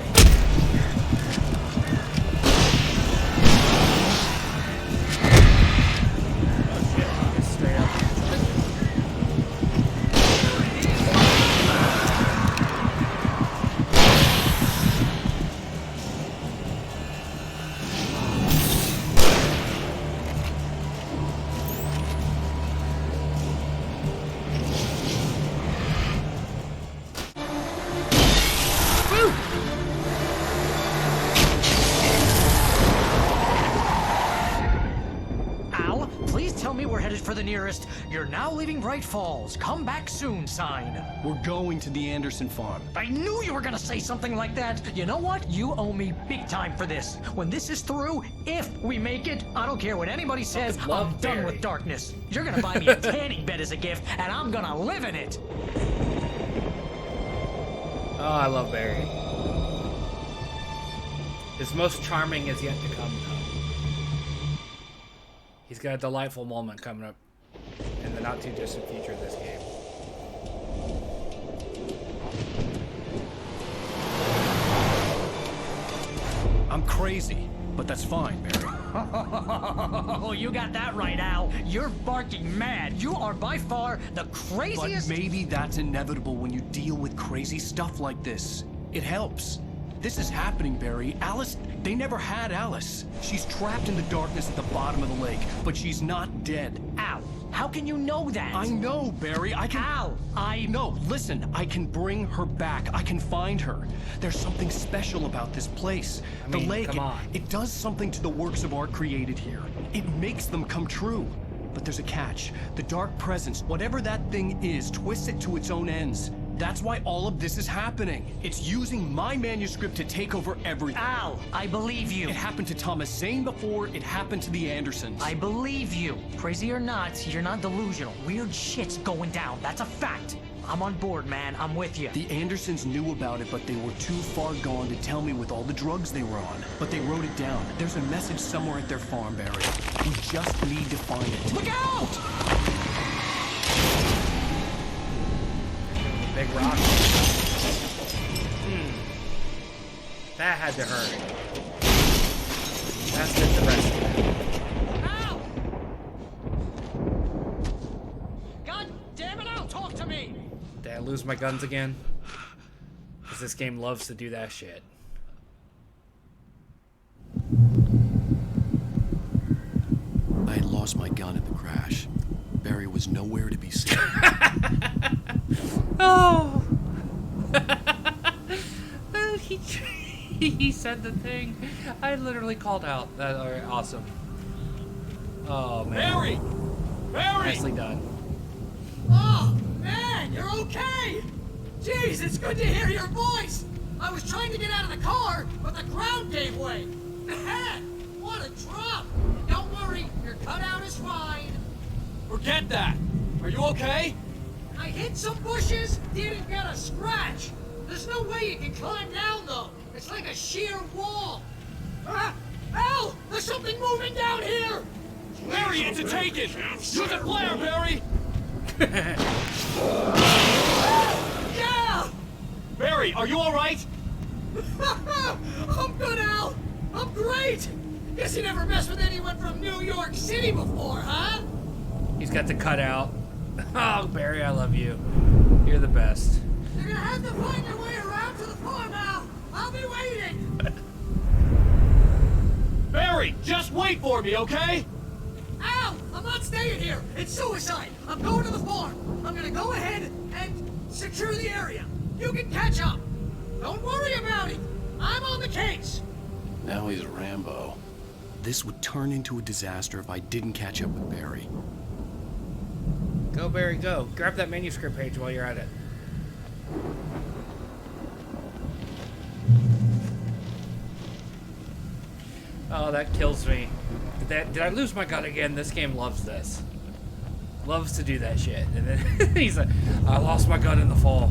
Oh shit, just straight up. Al, please tell me we're headed for the nearest "You're now leaving Bright Falls. Come back soon" sign. We're going to the Anderson farm. I knew you were gonna say something like that. You know what? You owe me big time for this. When this is through, if we make it, I don't care what anybody says, I'm done with darkness. You're gonna buy me a tanning bed as a gift, and I'm gonna live in it. Oh, I love Barry. His most charming is yet to come, though. He's got a delightful moment coming up in the not-too-distant future of this game. I'm crazy, but that's fine, Barry. Oh, you got that right, Al. You're barking mad. You are by far the craziest. But maybe that's inevitable when you deal with crazy stuff like this. It helps. This is happening, Barry. Alice, they never had Alice. She's trapped in the darkness at the bottom of the lake, but she's not dead. Al, How can you know that? I know, Barry. I can... Al, No, listen. I can bring her back. I can find her. There's something special about this place. I mean, the lake, come on. it does something to the works of art created here. It makes them come true. But there's a catch. The dark presence, whatever that thing is, twists it to its own ends. That's why all of this is happening. It's using my manuscript to take over everything. Al, I believe you. It happened to Thomas Zane before, it happened to the Andersons. I believe you. Crazy or not, you're not delusional. Weird shit's going down. That's a fact. I'm on board, man. I'm with you. The Andersons knew about it, but they were too far gone to tell me with all the drugs they were on. But they wrote it down. There's a message somewhere at their farm, Barry. We just need to find it. Look out! Big rock. That had to hurt. That's the rest of it. Ow! God damn it, Al, talk to me! Did I lose my guns again? Because this game loves to do that shit. I had lost my gun in the crash. Barry was nowhere to be seen. Oh! he said the thing. I literally called out. That awesome. Oh man. Barry! Barry! Nicely done. Oh, man, you're okay! Jeez, it's good to hear your voice! I was trying to get out of the car, but the ground gave way. Man, what a drop! Don't worry, your cutout is fine. Forget that! Are you okay? I hit some bushes, didn't get a scratch. There's no way you can climb down, though. It's like a sheer wall. Al, there's something moving down here! Barry, it's a take-it! Use a flare, Barry! Yeah! Barry, are you alright? I'm good, Al! I'm great! Guess you never messed with anyone from New York City before, huh? He's got the cutout. Oh, Barry, I love you. You're the best. You're gonna have to find your way around to the farm, Al! I'll be waiting! Barry, just wait for me, okay? Al! I'm not staying here! It's suicide! I'm going to the farm! I'm gonna go ahead and secure the area. You can catch up! Don't worry about it! I'm on the case! Now he's Rambo. This would turn into a disaster if I didn't catch up with Barry. Go, Barry, go. Grab that manuscript page while you're at it. Oh, that kills me. Did I lose my gun again? This game loves this. Loves to do that shit. And then he's like, I lost my gun in the fall.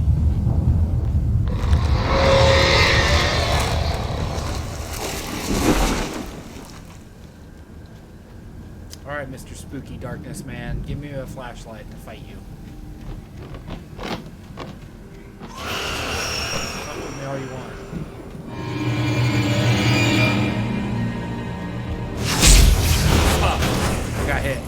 Alright, Mr. Spooky Darkness Man. Give me a flashlight to fight you. Talk to me all you want. Oh, I got hit.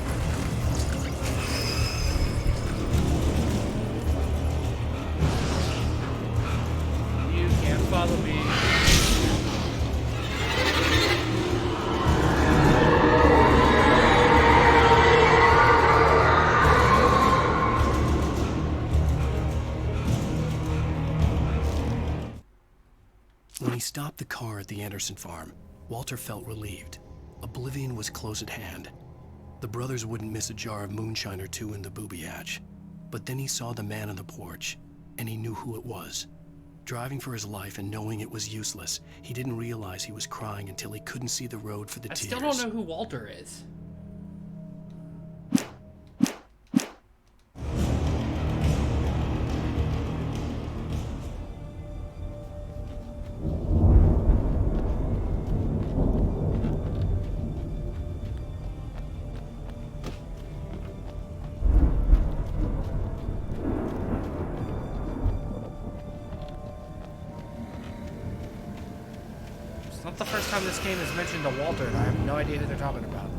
You can't follow me. When he stopped the car at the Anderson farm, Walter felt relieved. Oblivion was close at hand. The brothers wouldn't miss a jar of moonshine or two in the booby hatch. But then he saw the man on the porch, and he knew who it was. Driving for his life and knowing it was useless, he didn't realize he was crying until he couldn't see the road for the I tears. still don't know who Walter is. It's not the first time this game has mentioned a Walter, and I have no idea who they're talking about.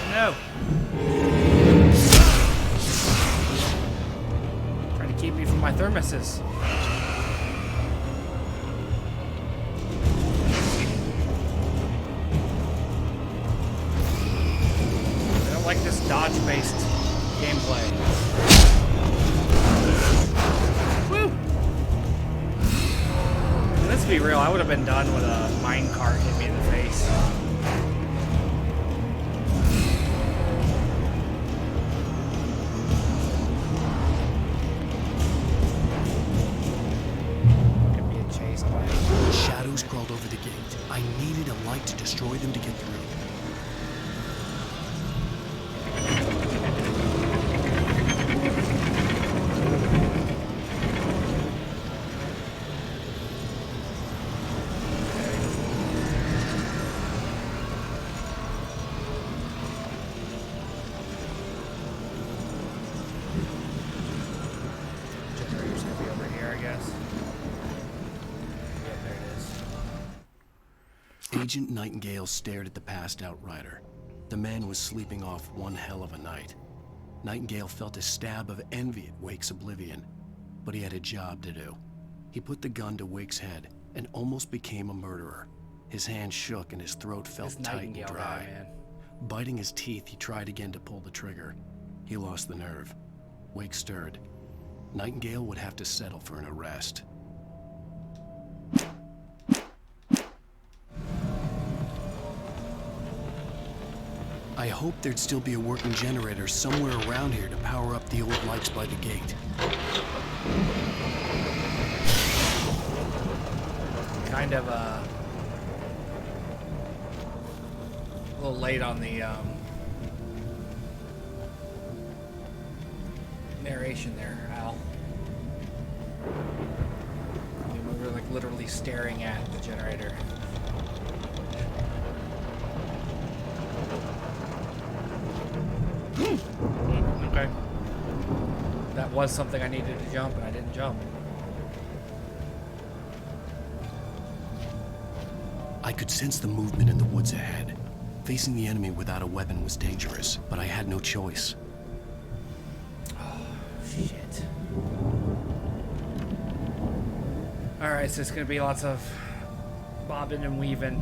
No. Trying to keep me from my thermoses. like this dodge-based gameplay. Woo! Let's be real, I would have been done with a minecart hit me in the face. Shadows crawled over the gate. I needed a light to destroy them to get through. Generator's gonna be over here, I guess. Agent Nightingale stared at the passed-out rider. The man was sleeping off one hell of a night. Nightingale felt a stab of envy at Wake's oblivion, but he had a job to do. He put the gun to Wake's head and almost became a murderer. His hand shook and his throat felt tight and dry. Biting his teeth, he tried again to pull the trigger. He lost the nerve. Wake stirred. Nightingale would have to settle for an arrest. I hoped there'd still be a working generator somewhere around here to power up the old lights by the gate. Kind of a little late on the narration there, Al. I mean, we were like literally staring at the generator. Okay. That was something I needed to jump, and I didn't jump. I could sense the movement in the woods ahead. Facing the enemy without a weapon was dangerous, but I had no choice. Oh, shit. Alright, so it's gonna be lots of bobbing and weaving.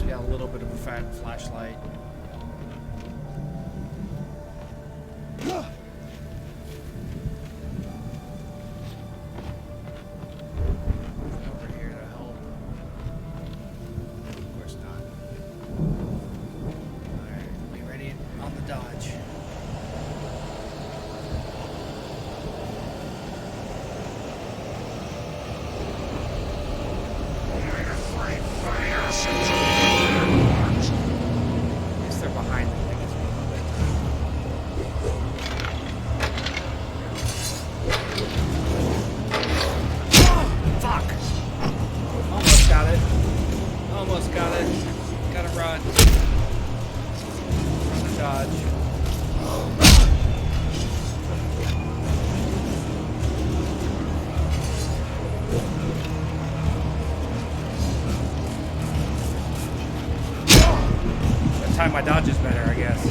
We got a little bit of a fat flashlight. Over here to help. Of course not. Alright, be ready on the dodge. My dodge is better, I guess.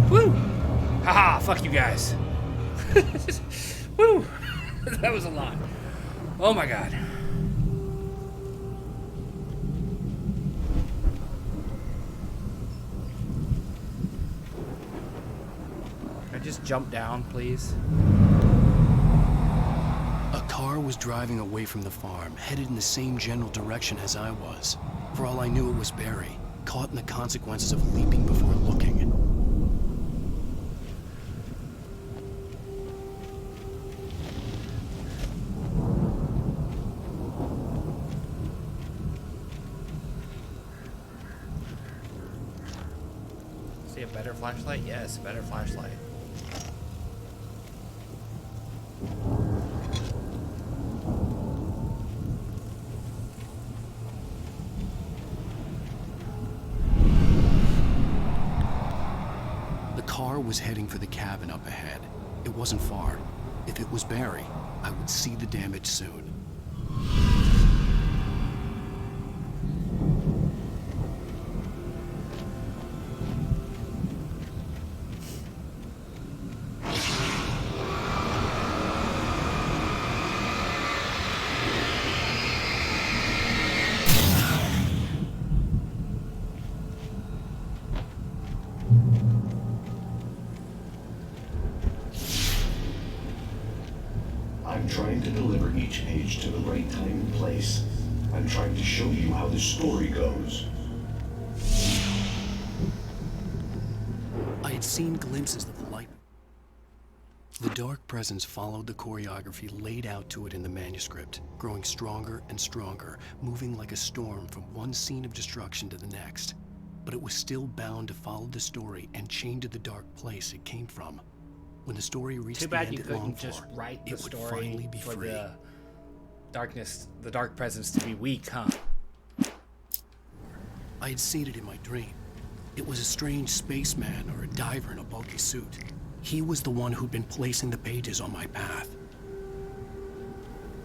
Woo! Haha, fuck you guys. Woo! That was a lot. Oh my god. Can I just jump down, please? A car was driving away from the farm, headed in the same general direction as I was. For all I knew, it was Barry, caught in the consequences of leaping before looking. See a better flashlight? Yes, a better flashlight. Was heading for the cabin up ahead. It wasn't far. If it was Barry, I would see the damage soon. trying to deliver each page to the right time and place. I'm trying to show you how the story goes. I had seen glimpses of the light. The dark presence followed the choreography laid out to it in the manuscript, growing stronger and stronger, moving like a storm from one scene of destruction to the next. But it was still bound to follow the story and chained to the dark place it came from. When the story reached Too the bad end you it longed couldn't just for, write the it would story finally be for free. the dark presence to be weak, huh? I had seen it in my dream. It was a strange spaceman or a diver in a bulky suit. He was the one who'd been placing the pages on my path.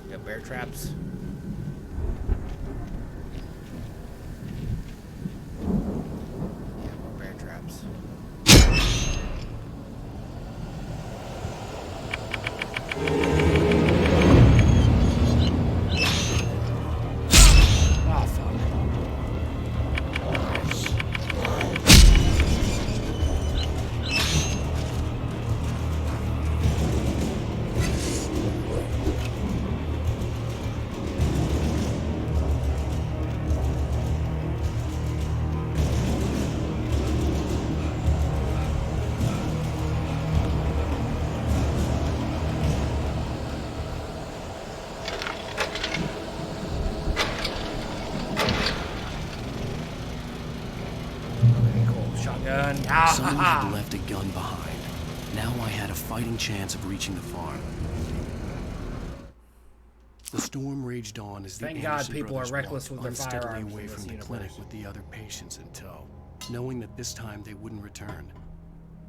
Got bear traps. Yeah, more bear traps. Oh, fuck. Shotgun. Someone had left a gun behind. Now I had a fighting chance of reaching the farm. The storm raged on as the Thank God Anderson people are brothers reckless walked with their unsteadily firearms away in from this the universe. clinic with the other patients in tow, knowing that this time they wouldn't return.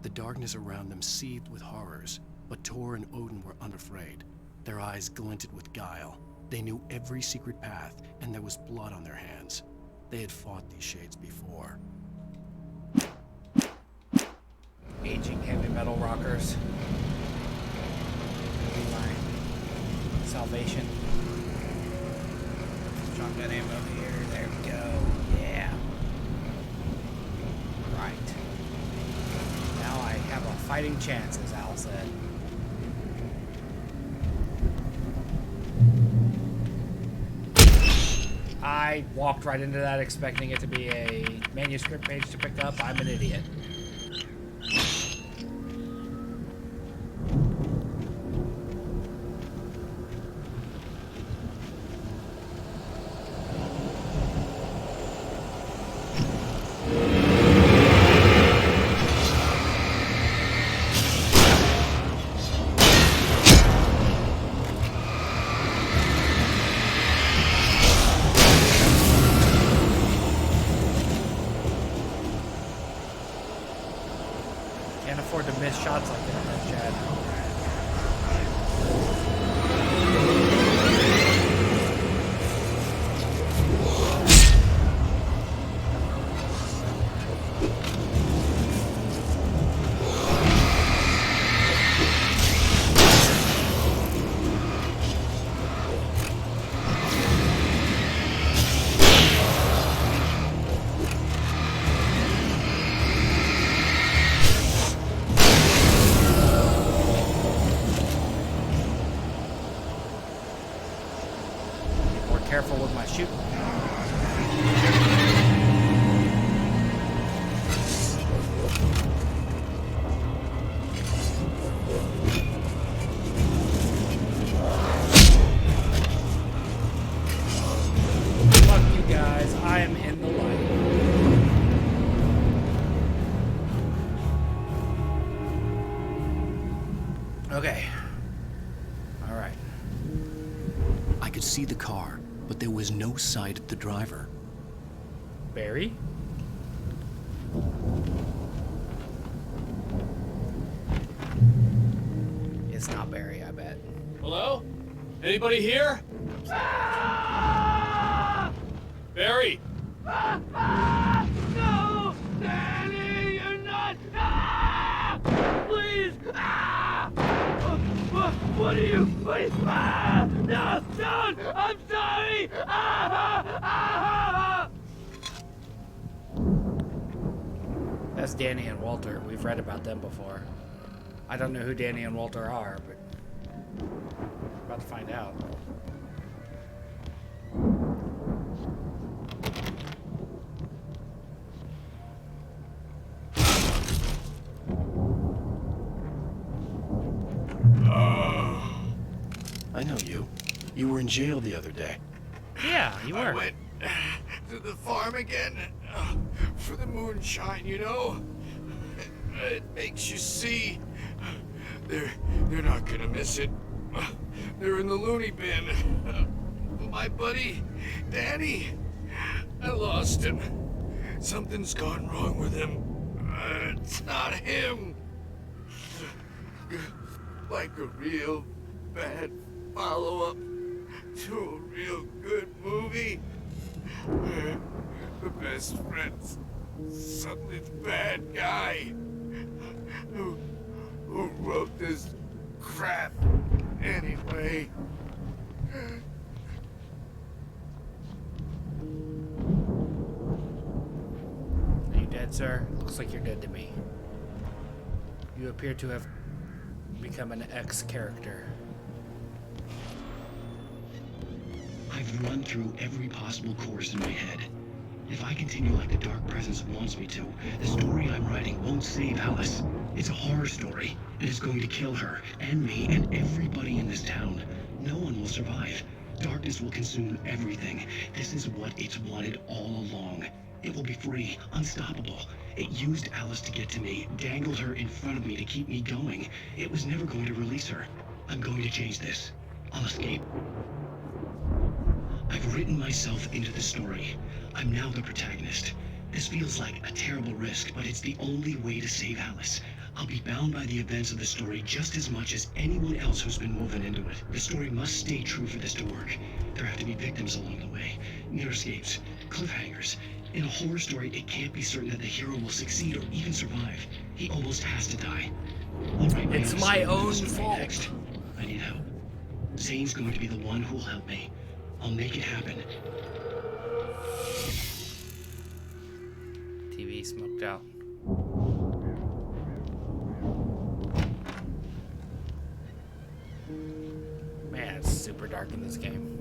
The darkness around them seethed with horrors, but Tor and Odin were unafraid. Their eyes glinted with guile. They knew every secret path, and there was blood on their hands. They had fought these shades before. Aging heavy metal rockers. Be my salvation. Shotgun ammo here. There we go. Yeah. Right. Now I have a fighting chance, as Al said. I walked right into that expecting it to be a manuscript page to pick up. I'm an idiot. Can't afford to miss shots like that, Chad. Careful with my shooting. Fuck you guys, I am in the light. Okay. All right. I could see the car, but there was no sight of the driver. Barry? It's not Barry, I bet. Hello? Anybody here? Barry! No! Danny, you're not! Please! What are you? No! Don't! I'm sorry! That's Danny and Walter. We've read about them before. I don't know who Danny and Walter are, but About to find out. I know you. You were in jail the other day. Yeah, you I were. went to the farm again for the moonshine, you know? It makes you see. They're not gonna miss it. They're in the loony bin. My buddy, Danny, I lost him. Something's gone wrong with him. It's not him. Like a real bad follow-up to a real good movie. The best friend's suddenly the bad guy who wrote this crap anyway. Are you dead, sir? Looks like you're dead to me. You appear to have become an X-character. I've run through every possible course in my head. If I continue like the Dark Presence wants me to, the story I'm writing won't save Alice. It's a horror story, and it's going to kill her, and me, and everybody in this town. No one will survive. Darkness will consume everything. This is what it's wanted all along. It will be free, unstoppable. It used Alice to get to me, dangled her in front of me to keep me going. It was never going to release her. I'm going to change this. I'll escape. I've written myself into the story. I'm now the protagonist. This feels like a terrible risk, but it's the only way to save Alice. I'll be bound by the events of the story just as much as anyone else who's been woven into it. The story must stay true for this to work. There have to be victims along the way, near escapes, cliffhangers. In a horror story, it can't be certain that the hero will succeed or even survive. He almost has to die. I'll write It's my own story fault. next. I need help. Zane's going to be the one who will help me. I'll make it happen. TV smoked out. Man, it's super dark in this game.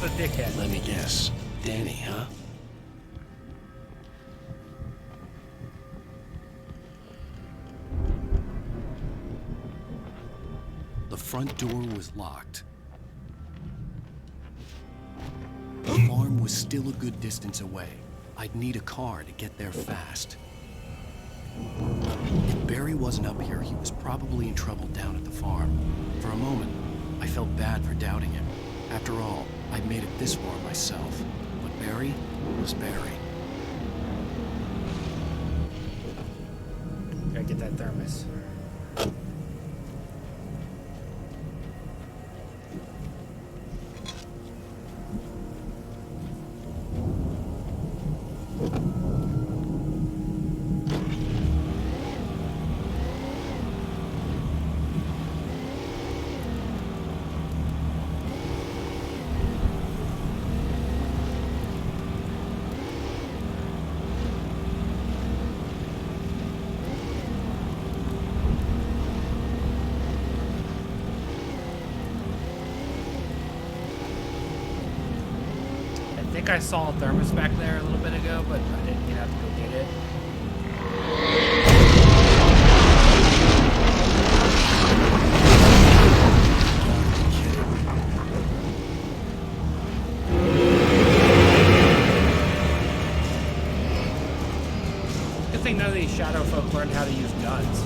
The dickhead. Let me guess. Danny, huh? The front door was locked. The farm was still a good distance away. I'd need a car to get there fast. If Barry wasn't up here, he was probably in trouble down at the farm. For a moment, I felt bad for doubting him. After all, I'd made it this far myself. But Barry was Barry. Gotta get that thermos. I think I saw a thermos back there a little bit ago, but I didn't get out to go get it. Good thing none of these shadow folk learned how to use guns.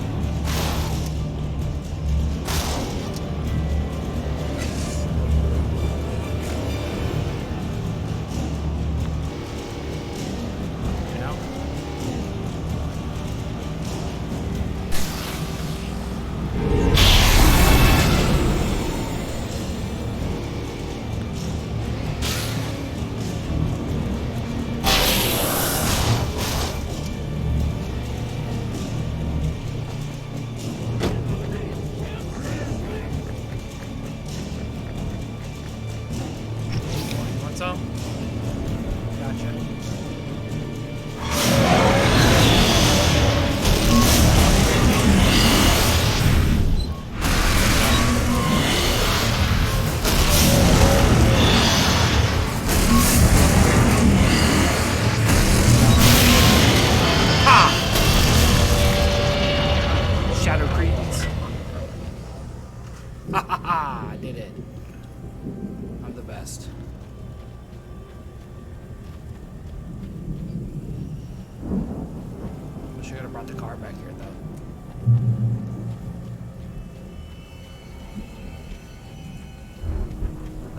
Ha! I did it. I'm the best. Wish I could have brought the car back here, though.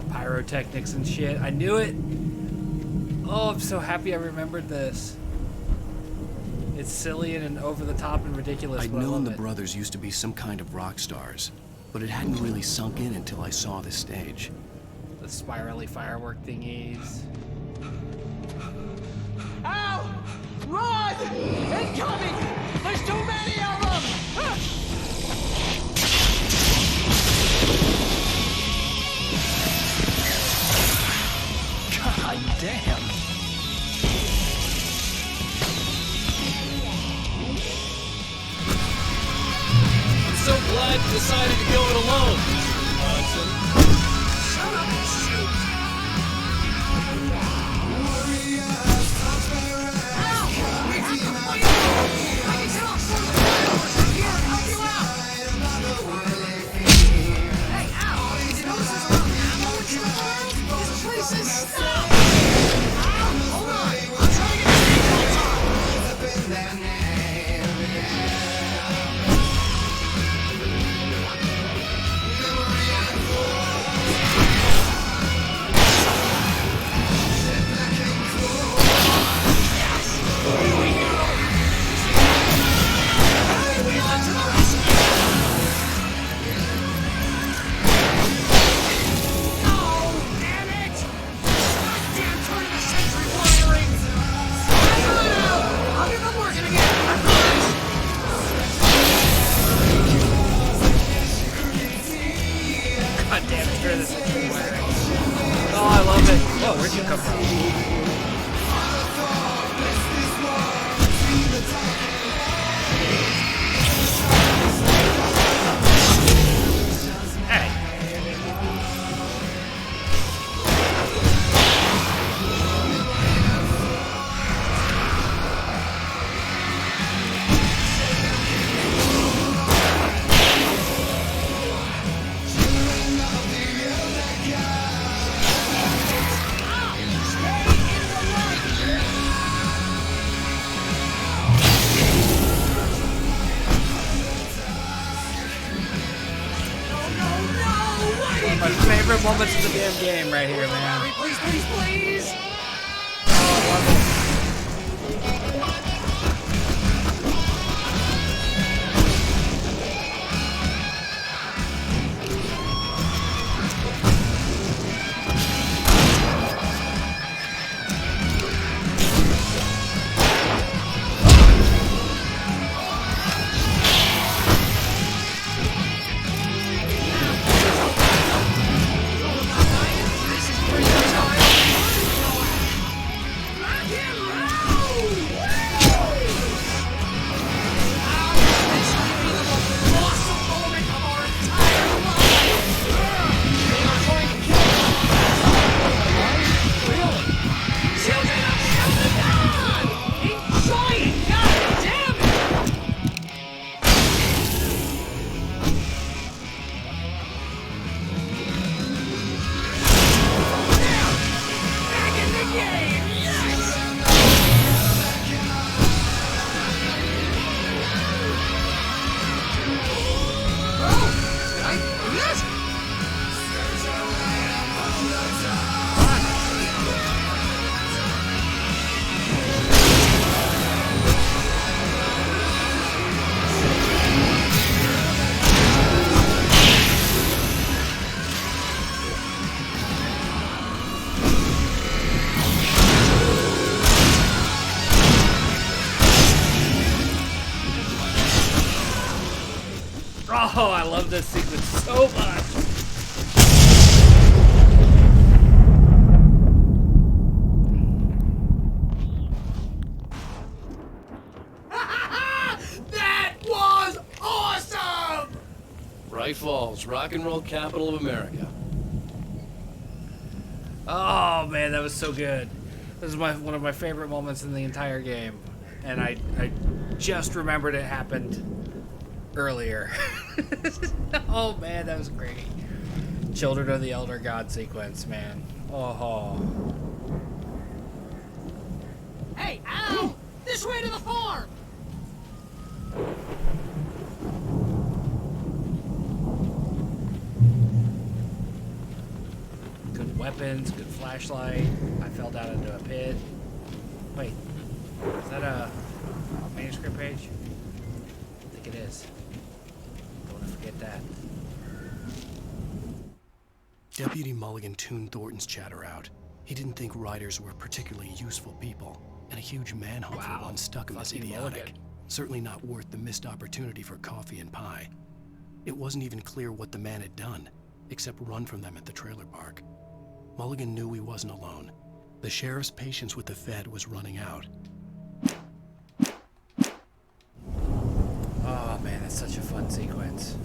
The pyrotechnics and shit. I knew it! Oh, I'm so happy I remembered this. It's silly and over the top and ridiculous. I'd known the brothers used to be some kind of rock stars, but it hadn't really sunk in until I saw this stage. The spirally firework thingies. Ow! Run! Incoming! There's too many of them! God damn! I'm so glad you decided to go it alone, Mr. Watson. Shut up and shoot! Where'd you come from? Hey. My favorite moments of the damn game right here, man. Please, please, please! Oh, I love it. Oh, I love this sequence so much. That was awesome! Bright Falls, rock and roll capital of America. Oh man, that was so good. This is one of my favorite moments in the entire game, and I just remembered it happened earlier. Oh man, that was great. Children of the Elder God sequence, man. Oh. Hey, Al! This way to the farm! Good weapons, good flashlight. I fell down into a pit. Wait, is that a manuscript page? I think it is. Don't want to forget that. Deputy Mulligan tuned Thornton's chatter out. He didn't think riders were particularly useful people, and a huge manhunt for one stuck in this idiotic. Certainly not worth the missed opportunity for coffee and pie. It wasn't even clear what the man had done, except run from them at the trailer park. Mulligan knew he wasn't alone. The sheriff's patience with the Fed was running out. Oh man, that's such a fun sequence.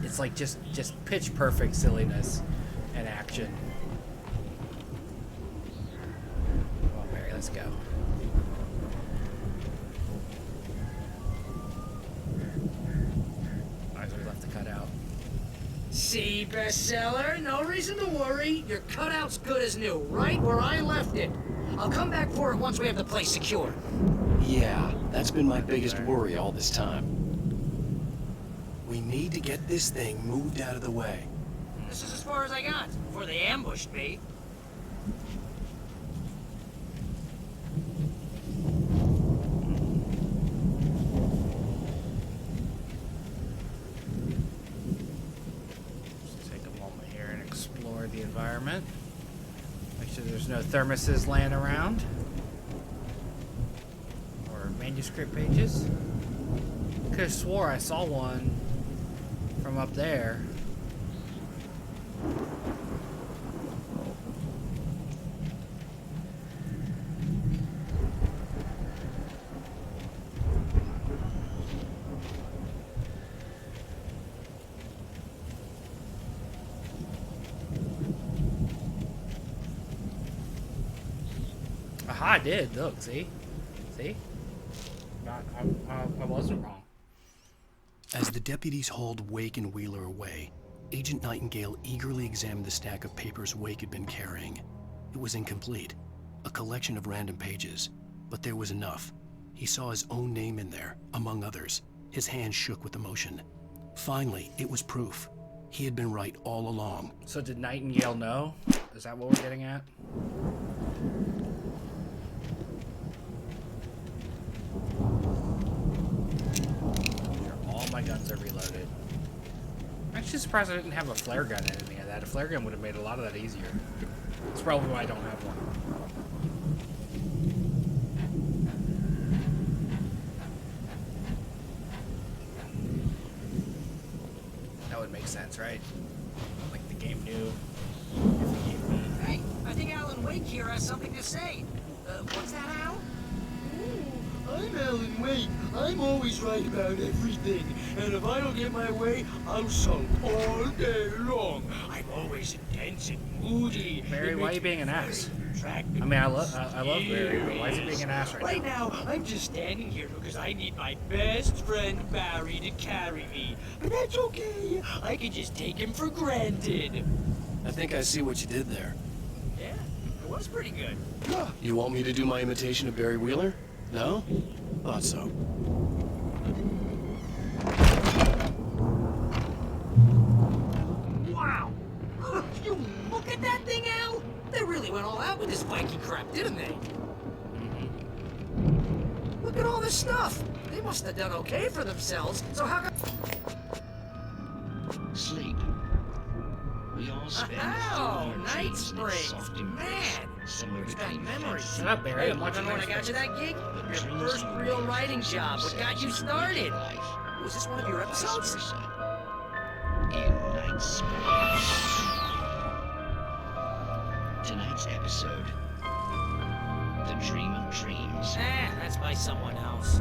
It's like just pitch perfect silliness and action. Come on, Barry, let's go. Alright, we left the cutout. See, bestseller? No reason to worry. Your cutout's good as new, right where I left it. I'll come back for it once we have the place secure. Yeah, that's been my biggest worry all this time. We need to get this thing moved out of the way. This is as far as I got before they ambushed me. Just take a moment here and explore the environment. Make sure there's no thermoses laying around. Or manuscript pages. Could have swore I saw one from up there. Aha, I did. Look, see? See? I wasn't wrong. As the deputies hauled Wake and Wheeler away, Agent Nightingale eagerly examined the stack of papers Wake had been carrying. It was incomplete, a collection of random pages, but there was enough. He saw his own name in there, among others. His hand shook with emotion. Finally, it was proof. He had been right all along. So did Nightingale know? Is that what we're getting at? All my guns are reloaded. I'm actually surprised I didn't have a flare gun in any of that. A flare gun would have made a lot of that easier. That's probably why I don't have one. That would make sense, right? Like the game knew if it gave me. Hey, I think Alan Wake here has something to say. What's that, Al? I'm Alan Wake. I'm always right about everything. And if I don't get my way, I'll sulk all day long. I'm always intense and moody. Barry, why are you being an ass? I mean, I love Barry, but why is he being an ass Right now, I'm just standing here because I need my best friend Barry to carry me. But that's okay. I can just take him for granted. I think I see what you did there. Yeah, it was pretty good. You want me to do my imitation of Barry Wheeler? No? Thought so. Wow! You look at that thing, Al! They really went all out with this Viking crap, didn't they? Look at all this stuff! They must have done okay for themselves, so how come... Sleep. We all spend Oh, night springs! Man! You got memories. Shut up, Barry. Hey, I'm watching remember when I got you that gig? Your first real writing job. What got you started? Was this one of your episodes? In Night Springs. Tonight's episode. The Dream of Dreams. That's by someone else.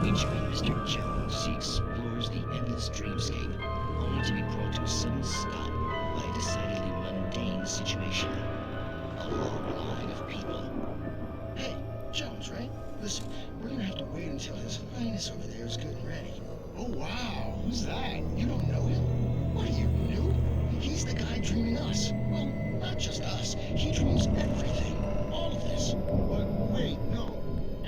Featuring Mr. Jones, he explores the endless dreamscape, only to be brought to a sudden stop by a decidedly mundane situation. A long line of people. Hey, Jones, right? The Listen, we're gonna have to wait until His Highness over there is good and ready. Oh, wow. Who's that? You don't know him? What are you, new? He's the guy dreaming us. Well, not just us. He dreams everything. All of this. But wait, no.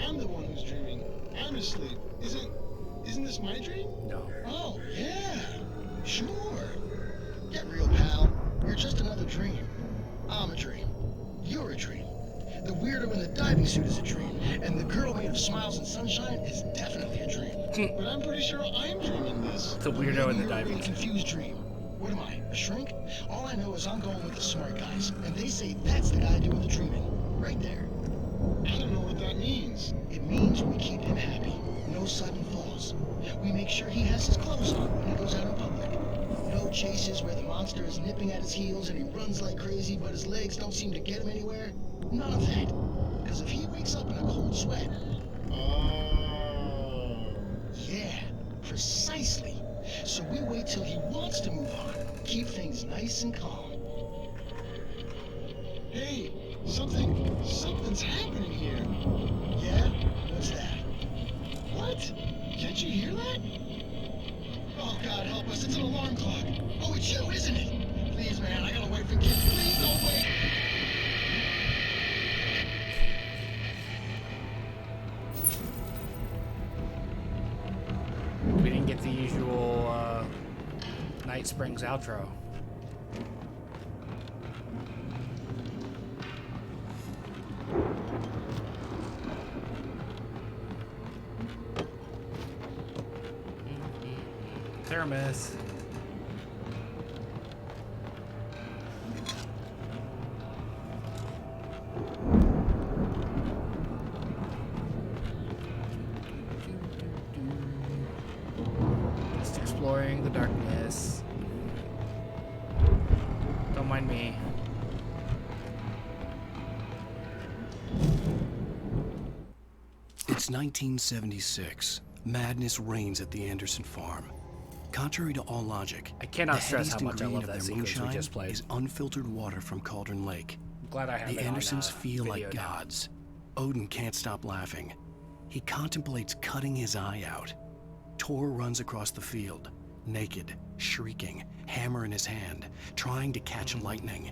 I'm the one who's dreaming. I'm asleep. Isn't this my dream? No. Oh, yeah. Sure. Get real, pal. You're just another dream. I'm a dream. You're a dream. The weirdo in the diving suit is a dream. And the girl made of smiles and sunshine is definitely a dream. But I'm pretty sure I'm dreaming this. The weirdo in the You're a diving really suit. confused dream. What am I, a shrink? All I know is I'm going with the smart guys. And they say that's the guy doing the dreaming. Right there. I don't know what that means. It means we keep him happy. No sudden falls. We make sure he has his clothes on when he goes out in public. No chases where the monster is nipping at his heels and he runs like crazy, but his legs don't seem to get him anywhere. None of that. Because if he wakes up in a cold sweat... Yeah, precisely. So we wait till he wants to move on. Keep things nice and calm. Hey, something's happening here. Yeah? What's that? What? Can't you hear that? Oh, God, help us. It's an alarm clock. Oh, it's you, isn't it? Please, man, I gotta wait for kids. Please don't wait. We didn't get the usual Night Springs outro. Thermos. Just exploring the darkness. Don't mind me. It's 1976. Madness reigns at the Anderson farm. Contrary to all logic, I cannot the stress how heaviest much I love ingredient of that their sequence we moonshine just played. is unfiltered water from Cauldron Lake. I'm glad I have The it Andersons on, feel video like now. gods. Odin can't stop laughing. He contemplates cutting his eye out. Tor runs across the field, naked, shrieking, hammer in his hand, trying to catch lightning.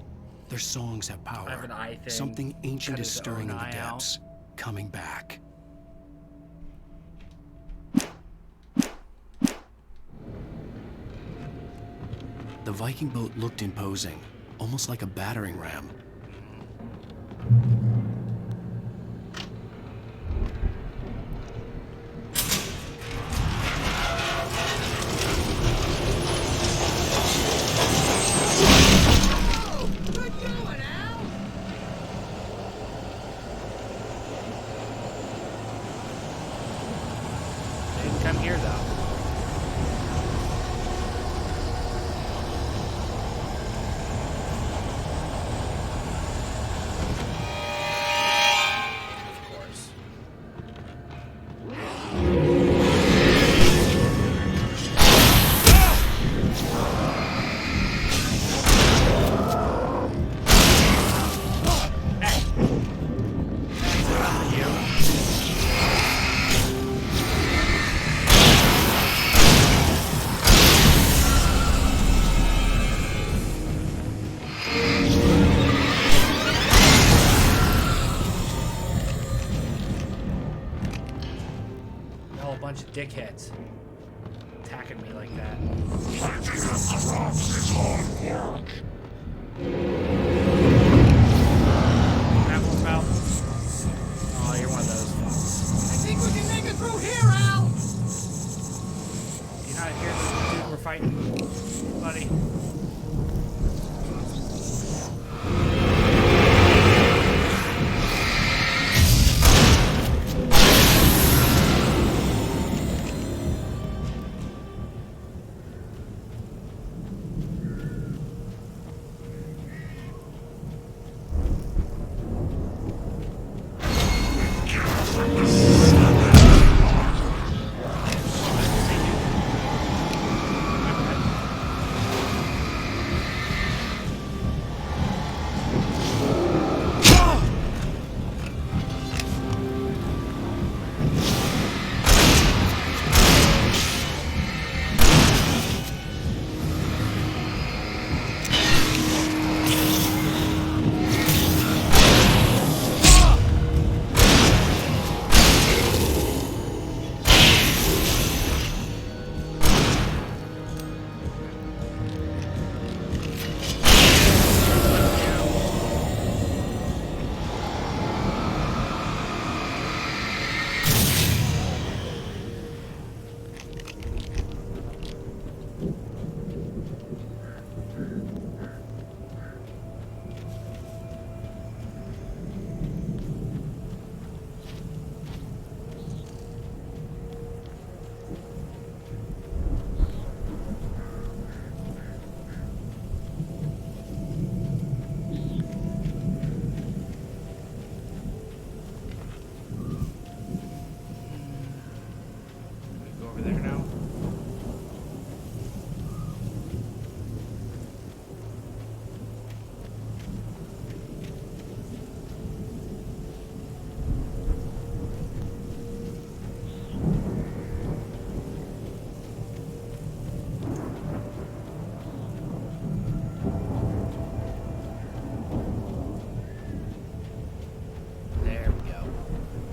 Their songs have power. I have an eye thing. Something ancient Cut is his stirring in own the eye out. depths, coming back. The Viking boat looked imposing, almost like a battering ram. They didn't come here though. Of course. No, a bunch of dickheads attacking me like that. That one about. Oh, you're one of those. I think we can make it through here, Al! You're not here, dude. We're fighting, buddy.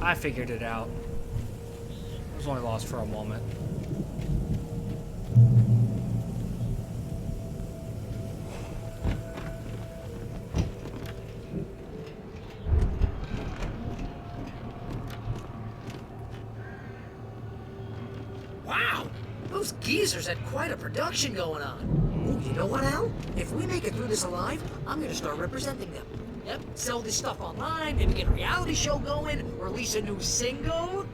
I figured it out. I was only lost for a moment. Wow! Those geezers had quite a production going on. Ooh, you know what, Al? If we make it through this alive, I'm gonna start representing them. Yep, sell this stuff online, maybe get a reality show going, release a new single.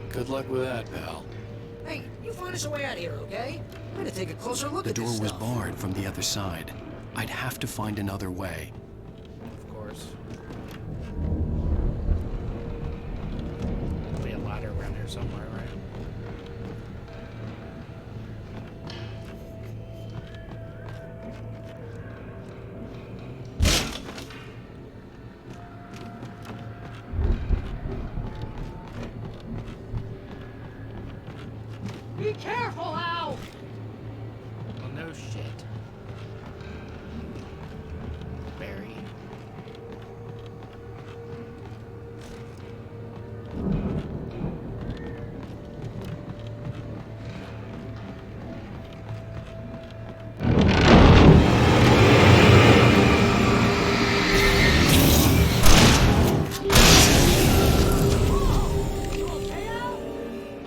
Good luck with that, pal. Hey, you find us a way out of here, okay? I'm gonna take a closer look The at this door was stuff. barred from the other side. I'd have to find another way. Of course. There'll be a ladder around here somewhere, right? Be careful, Al! Well, no shit. Barry.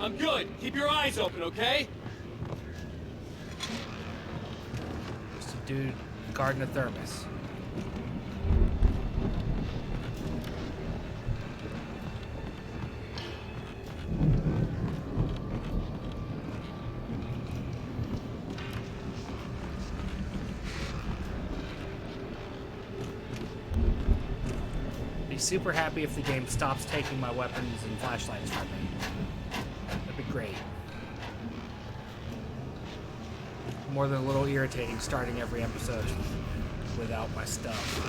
I'm good. Keep your eyes open, okay? Just a dude guarding a thermos. Be super happy if the game stops taking my weapons and flashlights from me. That'd be great. More than a little irritating starting every episode without my stuff.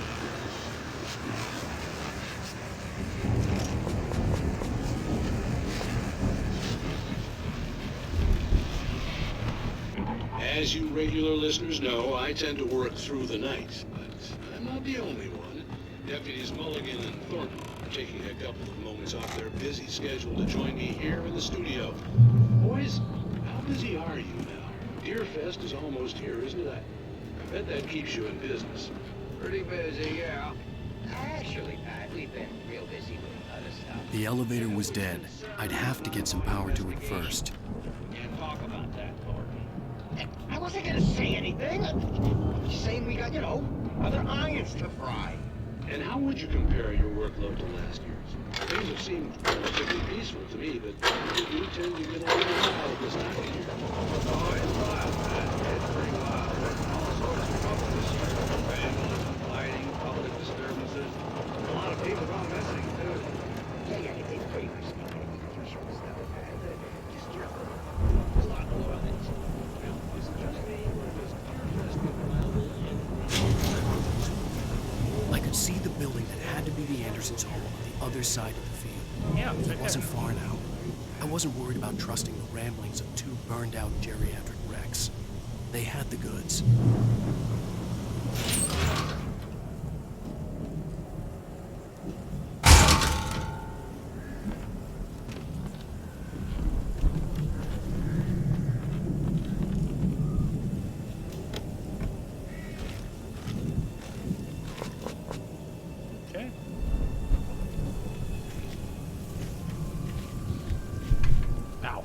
As you regular listeners know, I tend to work through the night, but I'm not the only one. Deputies Mulligan and Thornton are taking a couple of moments off their busy schedule to join me here in the studio. Boys, how busy are you now? Deerfest is almost here, isn't it? I bet that keeps you in business. Pretty busy, yeah. Actually, Pat, we've been real busy with other stuff. The elevator was dead. I'd have to get some power to it first. Can't talk about that, Thornton. I wasn't gonna say anything. I'm just saying we got, other irons to fry. And how would you compare your workload to last year's? Things have seemed relatively peaceful to me, but you do tend to get a little wild this time of year. Oh, it's wild, man. It's pretty wild. All sorts of trouble this year. Vandalism, lighting, public disturbances. A lot of people gone missing, too. Yeah, it's pretty much usual stuff. Just careful. There's a lot more on it. Is it just me, or does Deerfest get reliable? I could see the building that had to be the Andersons' home on the other side of the field. Yeah, It wasn't far now. I wasn't worried about trusting the ramblings of two burned-out geriatric wrecks. They had the goods. Okay. Ow.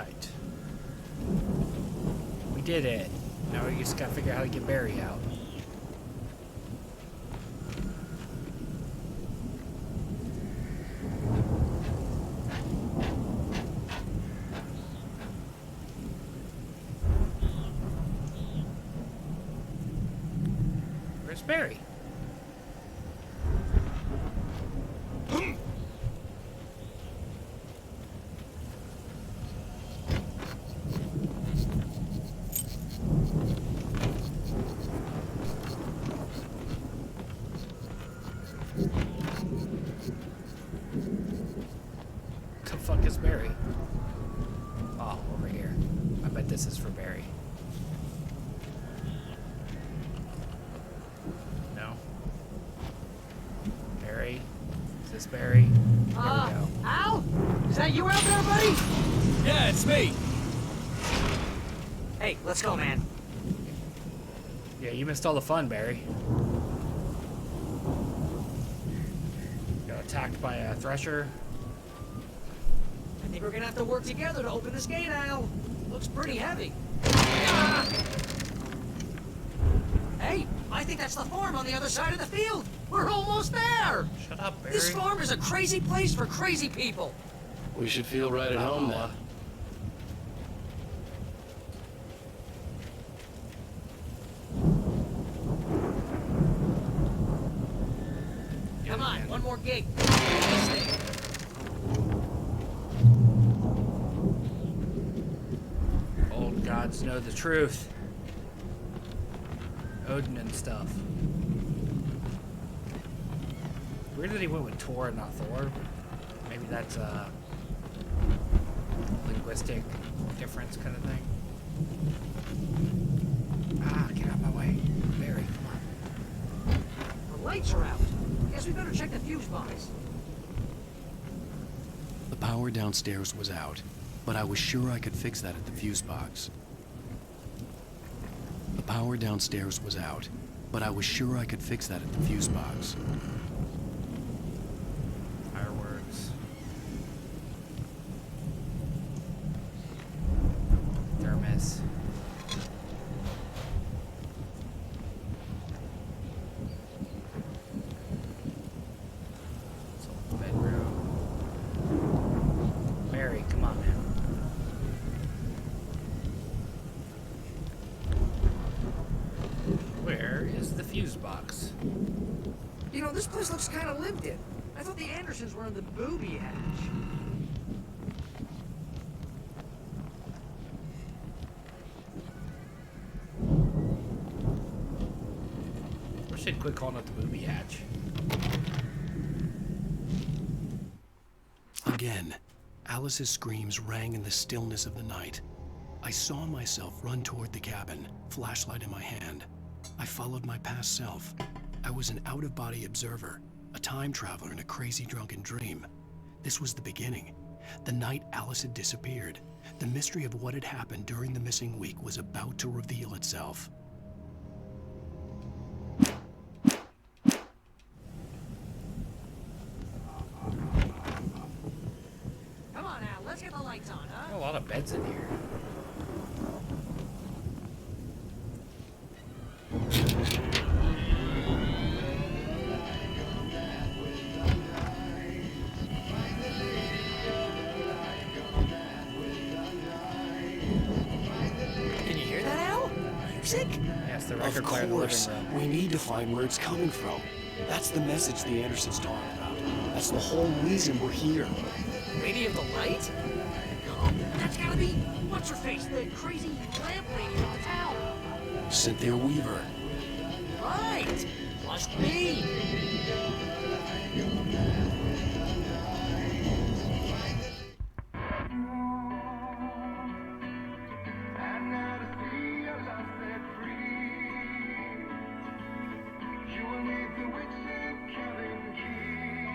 Alright. We did it. Now we just gotta figure out how to get Barry out. Where's Barry? The fuck is Barry? Oh, over here. I bet this is for Barry. No. Barry? Is this Barry? There we go. Al? Is that you out there, buddy? Yeah, it's me. Hey, let's go, man. Yeah, you missed all the fun, Barry. Got attacked by a thresher. I think we're gonna have to work together to open this gate, Al. Looks pretty heavy. Ah! Hey, I think that's the farm on the other side of the field. We're almost there. Shut up, Barry. This farm is a crazy place for crazy people. We should feel right at home then. Come on, one more gate. This thing. Old gods know the truth. Odin and stuff. Weird that he went with Tor and not Thor. Maybe that's a linguistic difference kind of thing. Ah, get out of my way. Barry, come on. The lights are out. Guess we better check the fuse box. The power downstairs was out, but I was sure I could fix that at the fuse box. The power downstairs was out, but I was sure I could fix that at the fuse box. Fireworks. Thermos. Bedroom. Barry, come on, man. Where is the fuse box? You know, this place looks kind of lived in. I thought the Andersons were in the booby hatch. Wish they'd quit calling it the booby hatch. Again, Alice's screams rang in the stillness of the night. I saw myself run toward the cabin, flashlight in my hand. I followed my past self. I was an out-of-body observer, a time traveler in a crazy drunken dream. This was the beginning. The night Alice had disappeared. The mystery of what had happened during the missing week was about to reveal itself. Come on, Al, let's get the lights on, huh? A lot of beds in here. Can you hear that, Al? Music? Yes, the Of record player in the living course, room. we need to find where it's coming from. That's the message the Andersons talking about. That's the whole reason we're here. Lady of the Light? Oh, that's gotta be what's-her-face, the crazy lamp lady of the town. Cynthia Weaver. Right! Must be!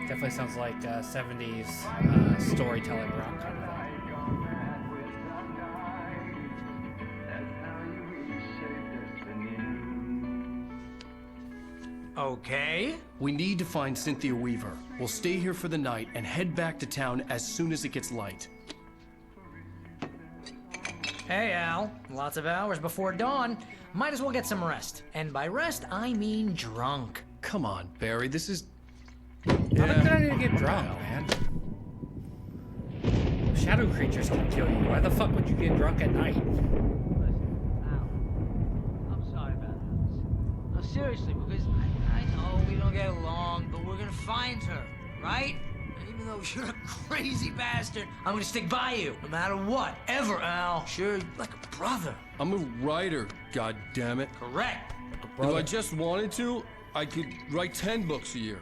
Definitely sounds like 70s storytelling rock kind of thing. Okay. We need to find Cynthia Weaver. We'll stay here for the night and head back to town as soon as it gets light. Hey, Al. Lots of hours before dawn. Might as well get some rest. And by rest, I mean drunk. Come on, Barry, this is... Not a good idea to get drunk, man. Shadow creatures can kill you. Why the fuck would you get drunk at night? I'm sorry about this. No, seriously, because I know we don't get along, but we're gonna find her, right? And even though you're a crazy bastard, I'm gonna stick by you, no matter what, ever, Al. Sure, like a brother. I'm a writer, goddammit. Correct. If I just wanted to, I could write 10 books a year.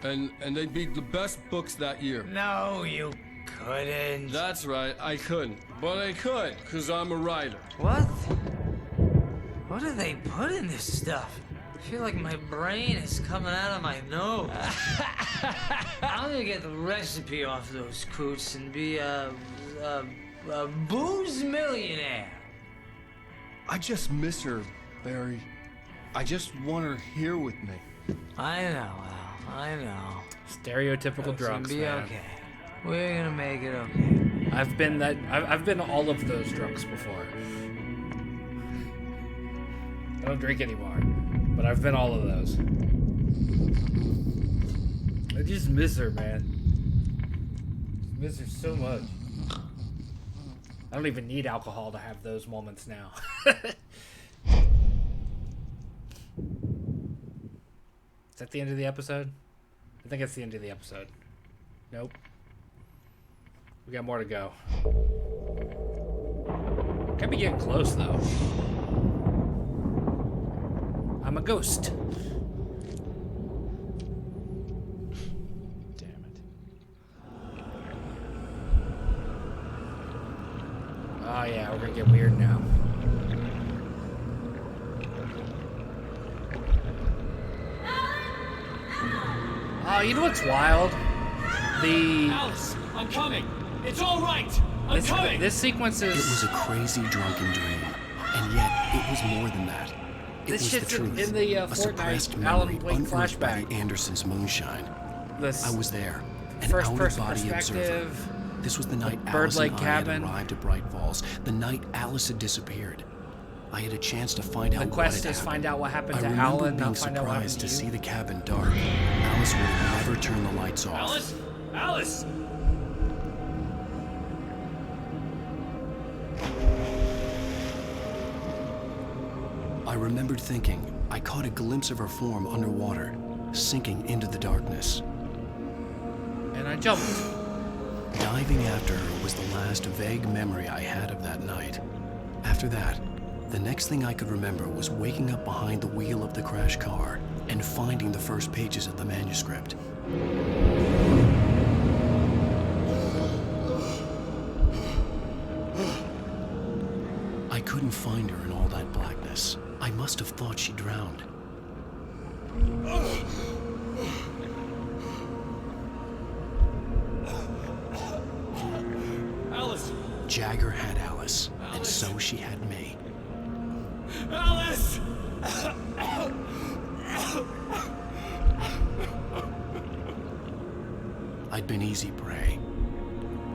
And they'd be the best books that year. No, you couldn't. That's right, I couldn't. But I could, because I'm a writer. What? What do they put in this stuff? I feel like my brain is coming out of my nose. I'm gonna get the recipe off those coots and be a booze millionaire. I just miss her, Barry. I just want her here with me. I know, Al. I know. Stereotypical It's drunks, gonna be man. okay. We're gonna make it okay. I've been all of those drunks before. I don't drink anymore, but I've been all of those. I just miss her, man. Miss her so much. I don't even need alcohol to have those moments now. Is that the end of the episode? I think it's the end of the episode. Nope. We got more to go. Could be getting close, though. I'm a ghost. Damn it. Oh, yeah, we're gonna get weird now. Oh, you know what's wild? Alice, I'm coming. It's all right. I'm coming. This sequence is... It was a crazy drunken dream, and yet it was more than that. It This was shit's the truth. in the a suppressed Fortnite Alan memory Wake unearthed by flashback. the Anderson's moonshine. This I was there, an first-person out-of-body observer. perspective, This was the night Bird Alice Lake and I had cabin. arrived at Bright Falls. The night Alice had disappeared. I had a chance to find out The what quest had is happened. find out what happened to I remember Alan, being not find out what happened surprised to to you. see the cabin dark. Alice would never turn the lights off. Alice? Alice! I remembered thinking I caught a glimpse of her form underwater, sinking into the darkness. And I jumped. Diving after her was the last vague memory I had of that night. After that, the next thing I could remember was waking up behind the wheel of the crash car and finding the first pages of the manuscript. I couldn't find her in all that blackness. I must have thought she drowned. Alice! Jagger had Alice, and so she had me. Alice! I'd been easy prey.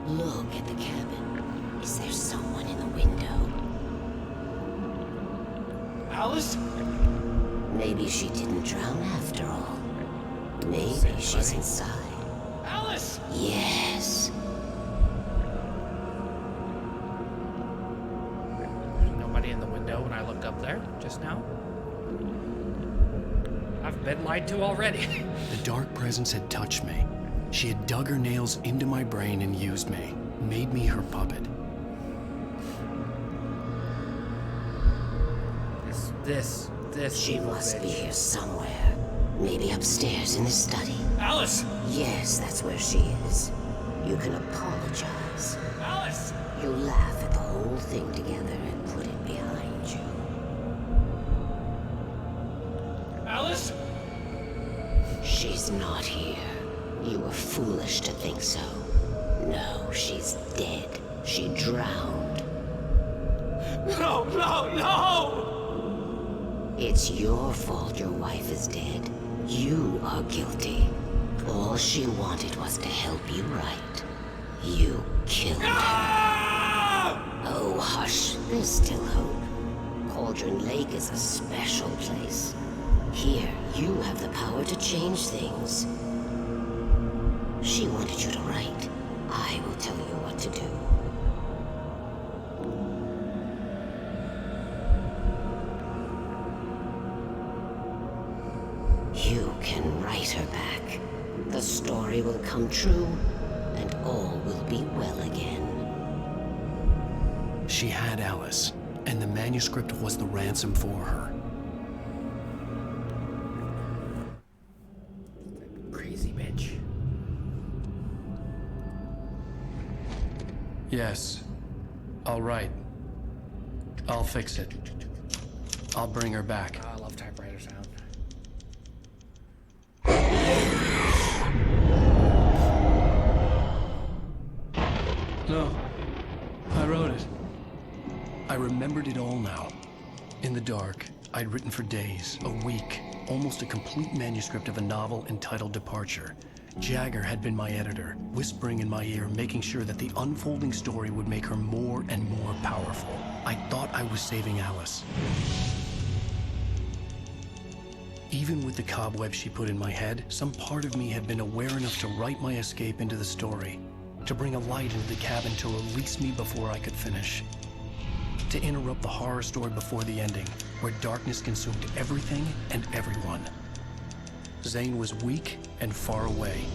Look at the cabin. Is there someone in the window? Alice? Maybe she didn't drown after all. Maybe she's inside. Alice! Yes. There's nobody in the window when I looked up there just now. I've been lied to already. The dark presence had touched me. She had dug her nails into my brain and used me, made me her puppet. This She evil must bitch. be here somewhere. Maybe upstairs in the study. Alice! Yes, that's where she is. You can apologize. Alice! You laugh at the whole thing together and put it behind you. Alice? She's not here. You were foolish to think so. No, she's dead. She drowned. No, no, no! It's your fault your wife is dead. You are guilty. All she wanted was to help you right. You killed her. Oh, hush. There's still hope. Cauldron Lake is a special place. Here, you have the power to change things. She wanted you to write. I will tell you what to do. You can write her back. The story will come true, and all will be well again. She had Alice, and the manuscript was the ransom for her. Crazy bitch. Yes. All right. I'll fix it. I'll bring her back. I love typewriter sound. No. I wrote it. I remembered it all now. In the dark, I'd written for days, a week, almost a complete manuscript of a novel entitled Departure. Jagger had been my editor, whispering in my ear, making sure that the unfolding story would make her more and more powerful. I thought I was saving Alice. Even with the cobwebs she put in my head, some part of me had been aware enough to write my escape into the story, to bring a light into the cabin to release me before I could finish. To interrupt the horror story before the ending, where darkness consumed everything and everyone. Zane was weak and far away,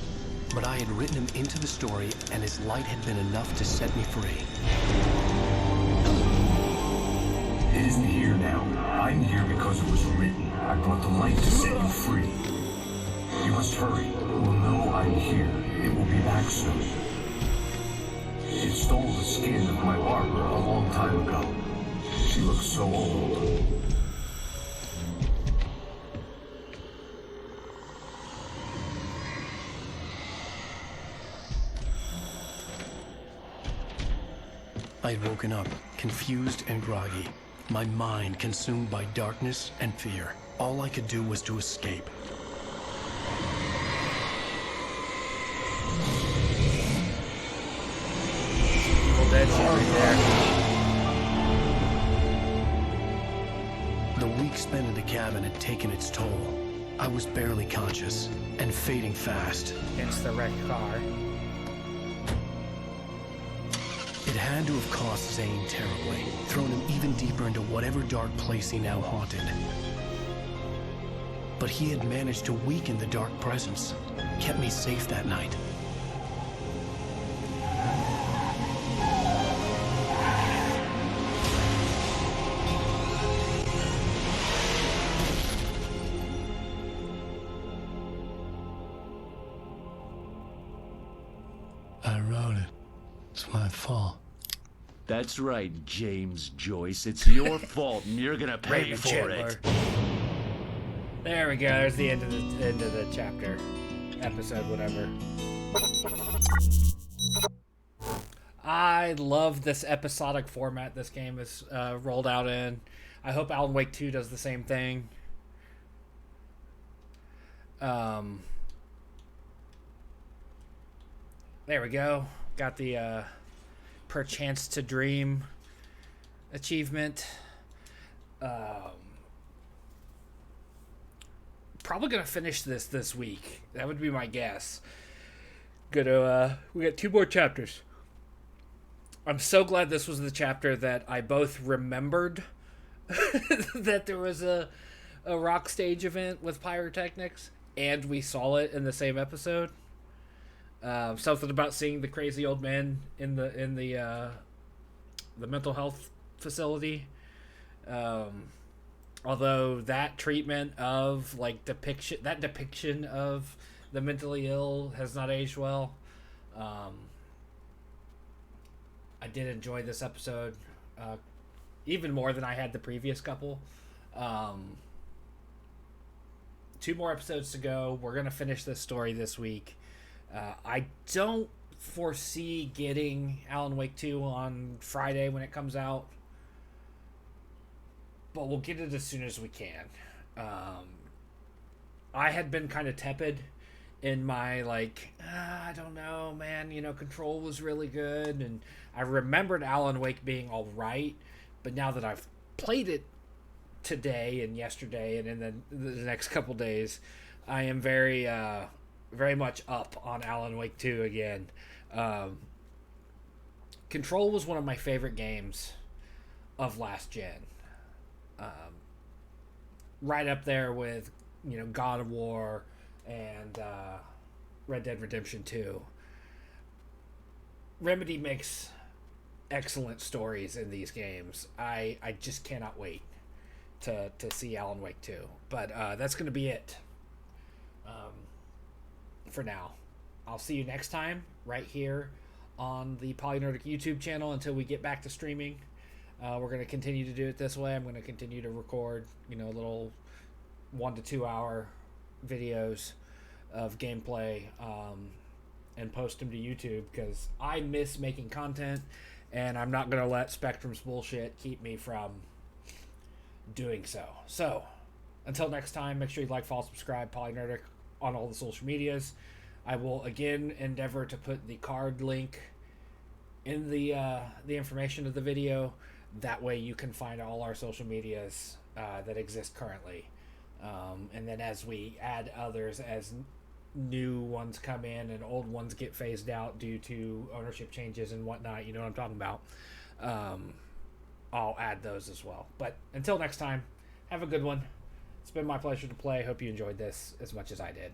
but I had written him into the story, and his light had been enough to set me free. It isn't here now. I'm here because it was written. I brought the light to set you free. You must hurry. It will know I'm here. It will be back soon. It stole the skin of my barber a long time ago. She looks so old. I'd woken up, confused and groggy, my mind consumed by darkness and fear. All I could do was to escape. Evil Dead shit right there. The week spent in the cabin had taken its toll. I was barely conscious, and fading fast. Hence the wrecked car. It had to have cost Zane terribly, thrown him even deeper into whatever dark place he now haunted. But he had managed to weaken the dark presence, kept me safe that night. I wrote it. It's my fault. That's right, James Joyce. It's your fault, and you're gonna pay Raymond for Chandler. it. There we go. There's the end of the chapter, episode, whatever. I love this episodic format this game is rolled out in. I hope Alan Wake 2 does the same thing. There we go. Got the Perchance to Dream achievement. Probably gonna finish this week. That would be my guess. We got 2 more chapters. I'm so glad this was the chapter that I both remembered that there was a rock stage event with pyrotechnics, and we saw it in the same episode. Something about seeing the crazy old man in the mental health facility. Although that treatment of depiction of the mentally ill has not aged well. I did enjoy this episode even more than I had the previous couple. 2 more episodes to go. We're gonna finish this story this week. I don't foresee getting Alan Wake 2 on Friday when it comes out, but we'll get it as soon as we can. I had been kind of tepid in my I don't know, man, Control was really good, and I remembered Alan Wake being all right, But now that I've played it today and yesterday and in the next couple days, I am very much up on Alan Wake 2 again. Control was one of my favorite games of last gen. Right up there with, God of War and Red Dead Redemption 2. Remedy makes excellent stories in these games. I just cannot wait to see Alan Wake 2. But that's going to be it for now. I'll see you next time right here on the Polynerdic YouTube channel until we get back to streaming. We're going to continue to do it this way. I'm going to continue to record, little 1 to 2 hour videos of gameplay and post them to YouTube because I miss making content, and I'm not going to let Spectrum's bullshit keep me from doing so. So, until next time, make sure you like, follow, subscribe, Polynerdic on all the social medias. I will again endeavor to put the card link in the information of the video. That way you can find all our social medias that exist currently. And then as we add others, as new ones come in and old ones get phased out due to ownership changes and whatnot, you know what I'm talking about, I'll add those as well. But until next time, have a good one. It's been my pleasure to play. Hope you enjoyed this as much as I did.